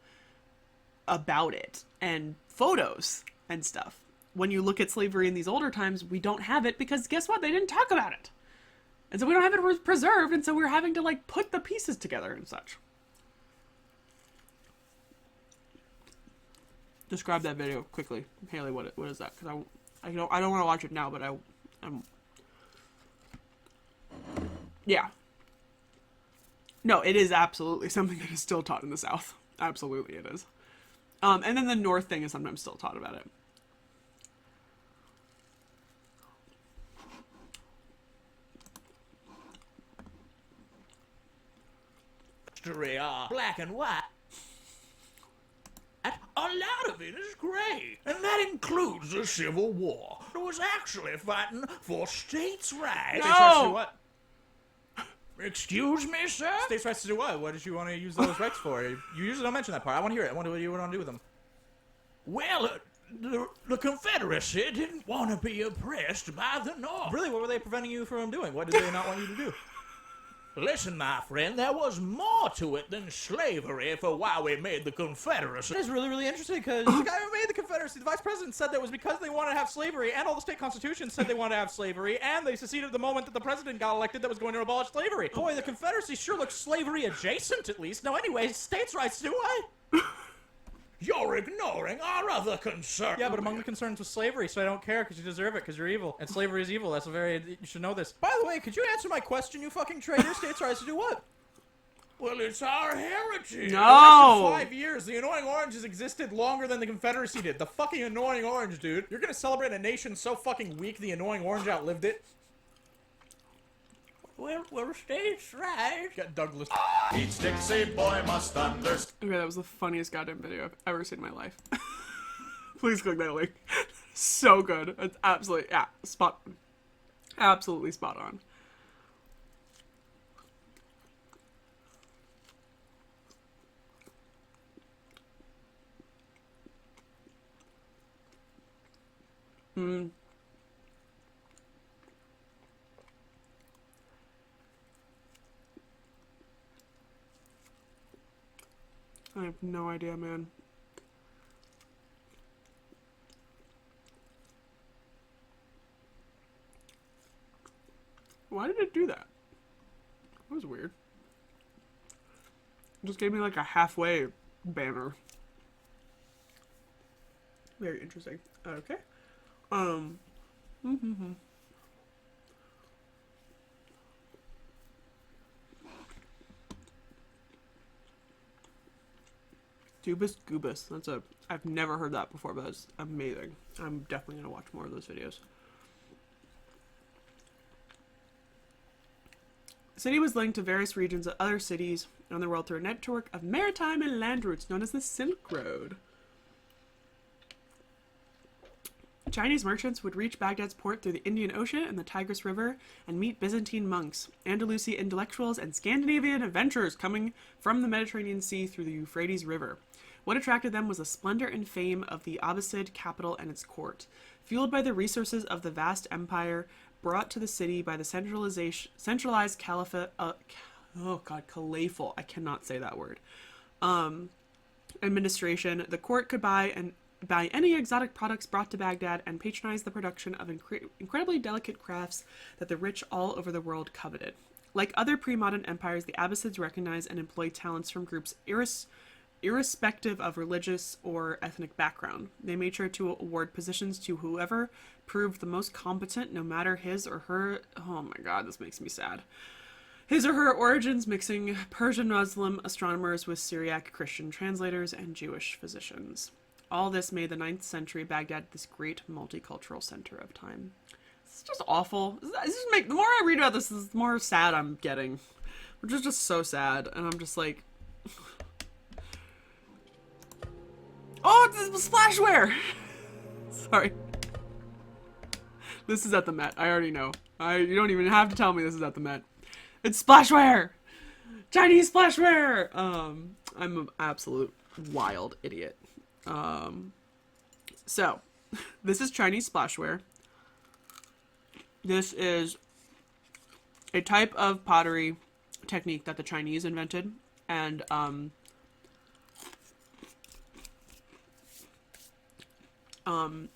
about it, and photos and stuff. When you look at slavery in these older times, we don't have it because guess what? They didn't talk about it. And so we don't have it preserved, and so we're having to like put the pieces together and such. Describe that video quickly, Haley. What is that? Because I don't want to watch it now, but I'm yeah. No, it is absolutely something that is still taught in the South. Absolutely, it is. And then the North thing is sometimes still taught about it. History are black and white. A lot of it is gray, and that includes the Civil War. It was actually fighting for states' rights. No! States' rights to do what? Excuse me, sir? States' rights to do what? What did you want to use those rights for? You usually don't mention that part. I want to hear it. I wonder what you want to do with them. Well, the Confederacy didn't want to be oppressed by the North. Really? What were they preventing you from doing? What did they not want you to do? Listen, my friend, there was more to it than slavery for why we made the Confederacy. That is really, really interesting, because the guy who made the Confederacy, the vice president, said that it was because they wanted to have slavery, and all the state constitutions said they wanted to have slavery, and they seceded the moment that the president got elected that was going to abolish slavery. Boy, the Confederacy sure looks slavery adjacent, at least. No, anyway, states' rights, do I? You're ignoring our other concerns. Yeah, but among the concerns was slavery, so I don't care, because you deserve it, because you're evil. And slavery is evil. That's a very... You should know this. By the way, could you answer my question, you fucking traitor? States' rights to do what? Well, it's our heritage. No! 5 years. The Annoying Orange has existed longer than the Confederacy did. The fucking Annoying Orange, dude. You're gonna celebrate a nation so fucking weak the Annoying Orange outlived it? Well, states' rights. Got Douglas. Each Dixie boy must understand. Okay, that was the funniest goddamn video I've ever seen in my life. Please click that link. So good. It's absolutely, yeah, absolutely spot on. I have no idea, man. Why did it do that? That was weird. It just gave me like a halfway banner. Very interesting. Okay. Dubus Goobus. I've never heard that before, but that's amazing. I'm definitely gonna watch more of those videos. The city was linked to various regions of other cities around the world through a network of maritime and land routes known as the Silk Road. Chinese merchants would reach Baghdad's port through the Indian Ocean and the Tigris River and meet Byzantine monks, Andalusi intellectuals, and Scandinavian adventurers coming from the Mediterranean Sea through the Euphrates River. What attracted them was the splendor and fame of the Abbasid capital and its court. Fueled by the resources of the vast empire brought to the city by the centralized caliphate, caliphal, I cannot say that word, administration, the court could buy any exotic products brought to Baghdad and patronize the production of incredibly delicate crafts that the rich all over the world coveted. Like other pre-modern empires, the Abbasids recognized and employed talents from groups irrespective of religious or ethnic background. They made sure to award positions to whoever proved the most competent, no matter his or her, oh my god, this makes me sad, his or her origins, mixing Persian Muslim astronomers with Syriac Christian translators and Jewish physicians. All this made the 9th century Baghdad this great multicultural center of time. It's just awful. The more I read about this, the more sad I'm getting. Which is just so sad. And I'm just like... Oh, it's splashware! Sorry. This is at the Met. I already know. You don't even have to tell me this is at the Met. It's splashware! Chinese splashware! I'm an absolute wild idiot. So, this is Chinese splashware. This is a type of pottery technique that the Chinese invented, and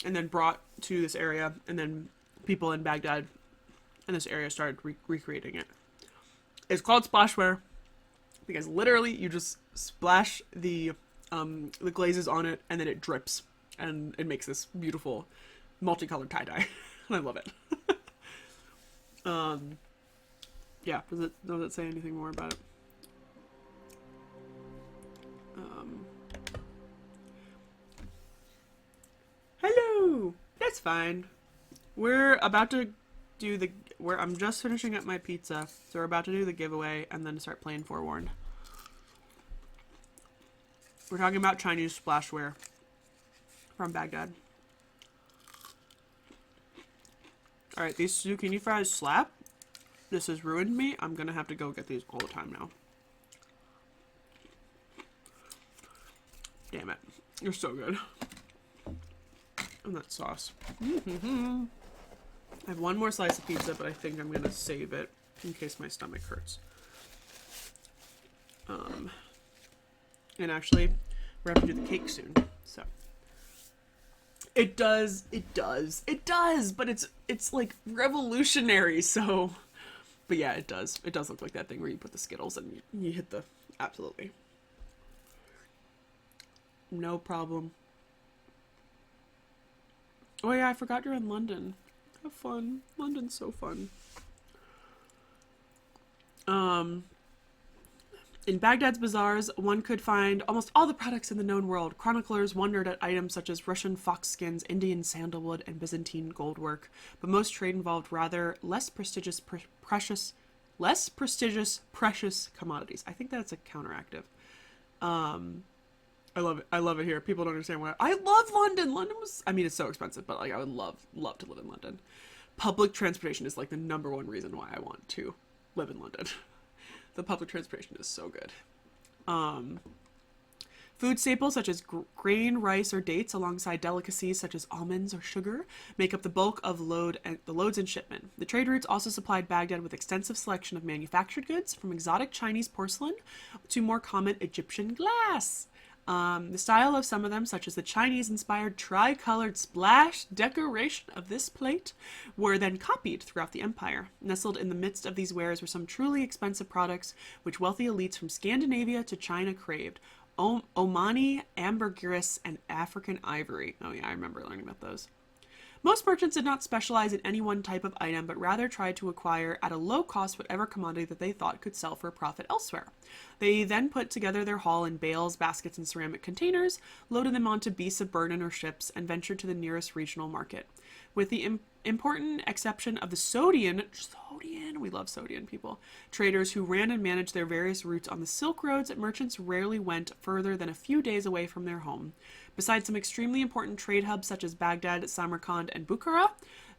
then brought to this area, and then people in Baghdad in this area started recreating it. It's called splashware because literally you just splash the glazes on it, and then it drips, and it makes this beautiful multicolored tie-dye. And I love it. Yeah, does it say anything more about it? Hello! That's fine. We're about to do I'm just finishing up my pizza, so we're about to do the giveaway, and then start playing Forewarned. We're talking about Chinese splashware from Baghdad. Alright, these zucchini fries slap. This has ruined me. I'm gonna have to go get these all the time now. Damn it. You're so good. And that sauce. I have one more slice of pizza, but I think I'm gonna save it in case my stomach hurts. And actually, we're going to do the cake soon. So it does, but it's like revolutionary. So, but yeah, it does look like that thing where you put the Skittles and you hit the, absolutely. No problem. Oh yeah, I forgot you're in London. Have fun. London's so fun. In Baghdad's bazaars, one could find almost all the products in the known world. Chroniclers wondered at items such as Russian fox skins, Indian sandalwood, and Byzantine goldwork, but most trade involved rather less prestigious precious commodities. I think that's a counteractive. I love it. I love it here. People don't understand why. I love London. London was, I mean, it's so expensive, but like I would love to live in London. Public transportation is like the #1 reason why I want to live in London. The public transportation is so good. Food staples such as grain, rice, or dates, alongside delicacies such as almonds or sugar, make up the bulk of the loads and shipment. The trade routes also supplied Baghdad with extensive selection of manufactured goods, from exotic Chinese porcelain to more common Egyptian glass. The style of some of them, such as the Chinese-inspired tri-colored splash decoration of this plate, were then copied throughout the empire. Nestled in the midst of these wares were some truly expensive products, which wealthy elites from Scandinavia to China craved. Omani, ambergris, and African ivory. Oh yeah, I remember learning about those. Most merchants did not specialize in any one type of item, but rather tried to acquire at a low cost whatever commodity that they thought could sell for a profit elsewhere. They then put together their haul in bales, baskets, and ceramic containers, loaded them onto beasts of burden or ships, and ventured to the nearest regional market. with the important exception of the Sogdian, we love Sogdian people, traders who ran and managed their various routes on the Silk Roads. Merchants rarely went further than a few days away from their home. Besides some extremely important trade hubs such as Baghdad, Samarkand, and Bukhara,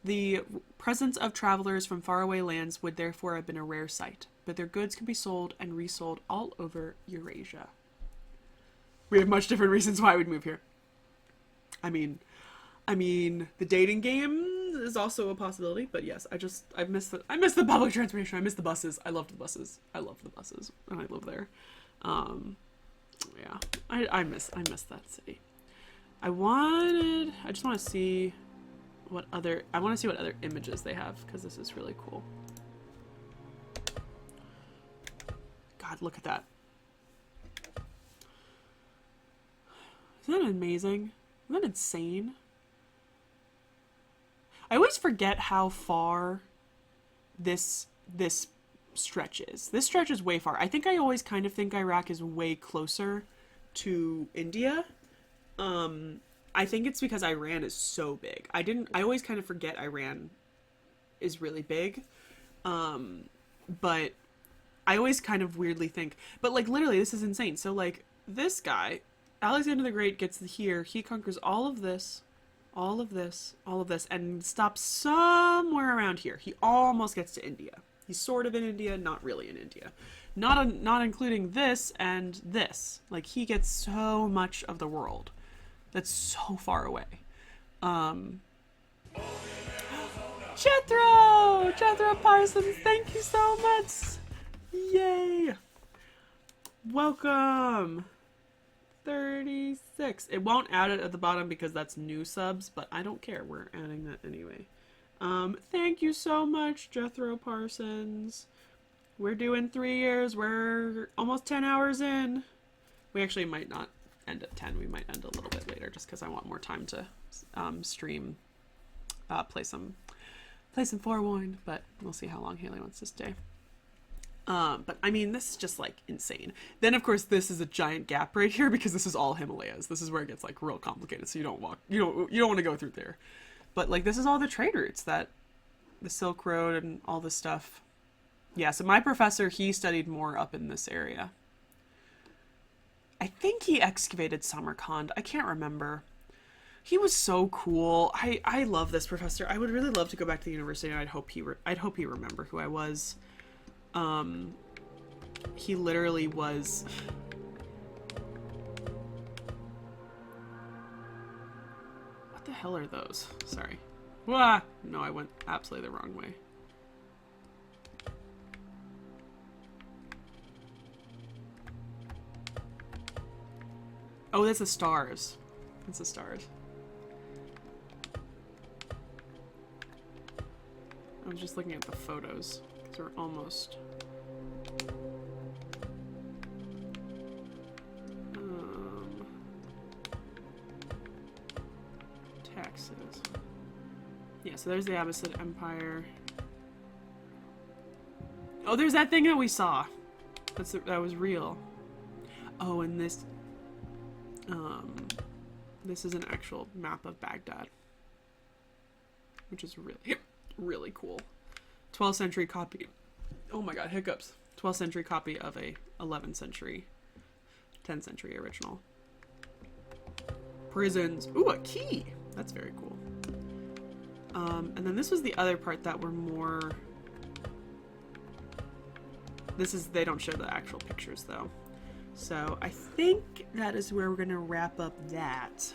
the presence of travelers from faraway lands would therefore have been a rare sight, but their goods could be sold and resold all over Eurasia. We have much different reasons why we'd move here. I mean, the dating game is also a possibility, but yes, I miss the public transportation. I miss the buses. I loved the buses. I loved the buses, and I live there. Yeah, I miss that city. I just want to see what other images they have, because this is really cool. God, look at that. Isn't that amazing? Isn't that insane? I always forget how far this stretch is. This stretch is way far. I think I always kind of think Iraq is way closer to India. I think it's because Iran is so big. I always kind of forget Iran is really big. But I always kind of weirdly think, but like literally this is insane. So like this guy, Alexander the Great, gets here, he conquers all of this, and stops somewhere around here. He almost gets to India. He's sort of in India, not really in India. Not including this and this. Like, he gets so much of the world that's so far away. Jethro Parsons, thank you so much. Yay. Welcome. 36. It won't add it at the bottom because that's new subs, but I don't care. We're adding that anyway. Thank you so much, Jethro Parsons. We're doing 3 years. We're almost 10 hours in. We actually might not end at 10. We might end a little bit later just because I want more time to stream, play some Forewarned, but we'll see how long Haley wants to stay. But I mean, this is just like insane. Then of course this is a giant gap right here because this is all Himalayas. This is where it gets like real complicated. So you don't want to go through there. But like this is all the trade routes, that the Silk Road and all this stuff. Yeah. So my professor, he studied more up in this area. I think he excavated Samarkand. I can't remember. He was so cool. I love this professor. I would really love to go back to the university, and I'd hope he remember who I was. He literally was. What the hell are those? Sorry. Wah! No, I went absolutely the wrong way. Oh, that's the stars. That's the stars. I was just looking at the photos. They're almost. Taxes. Yeah, so there's the Abbasid Empire. Oh, there's that thing that we saw. That was real. Oh, and this. This is an actual map of Baghdad, which is really, really cool. 12th century copy. Oh my god, hiccups. 12th century copy of a 11th century, 10th century original. Prisons. Ooh, a key. That's very cool. And then this was the other part that were more. They don't show the actual pictures though. So I think that is where we're gonna wrap up that.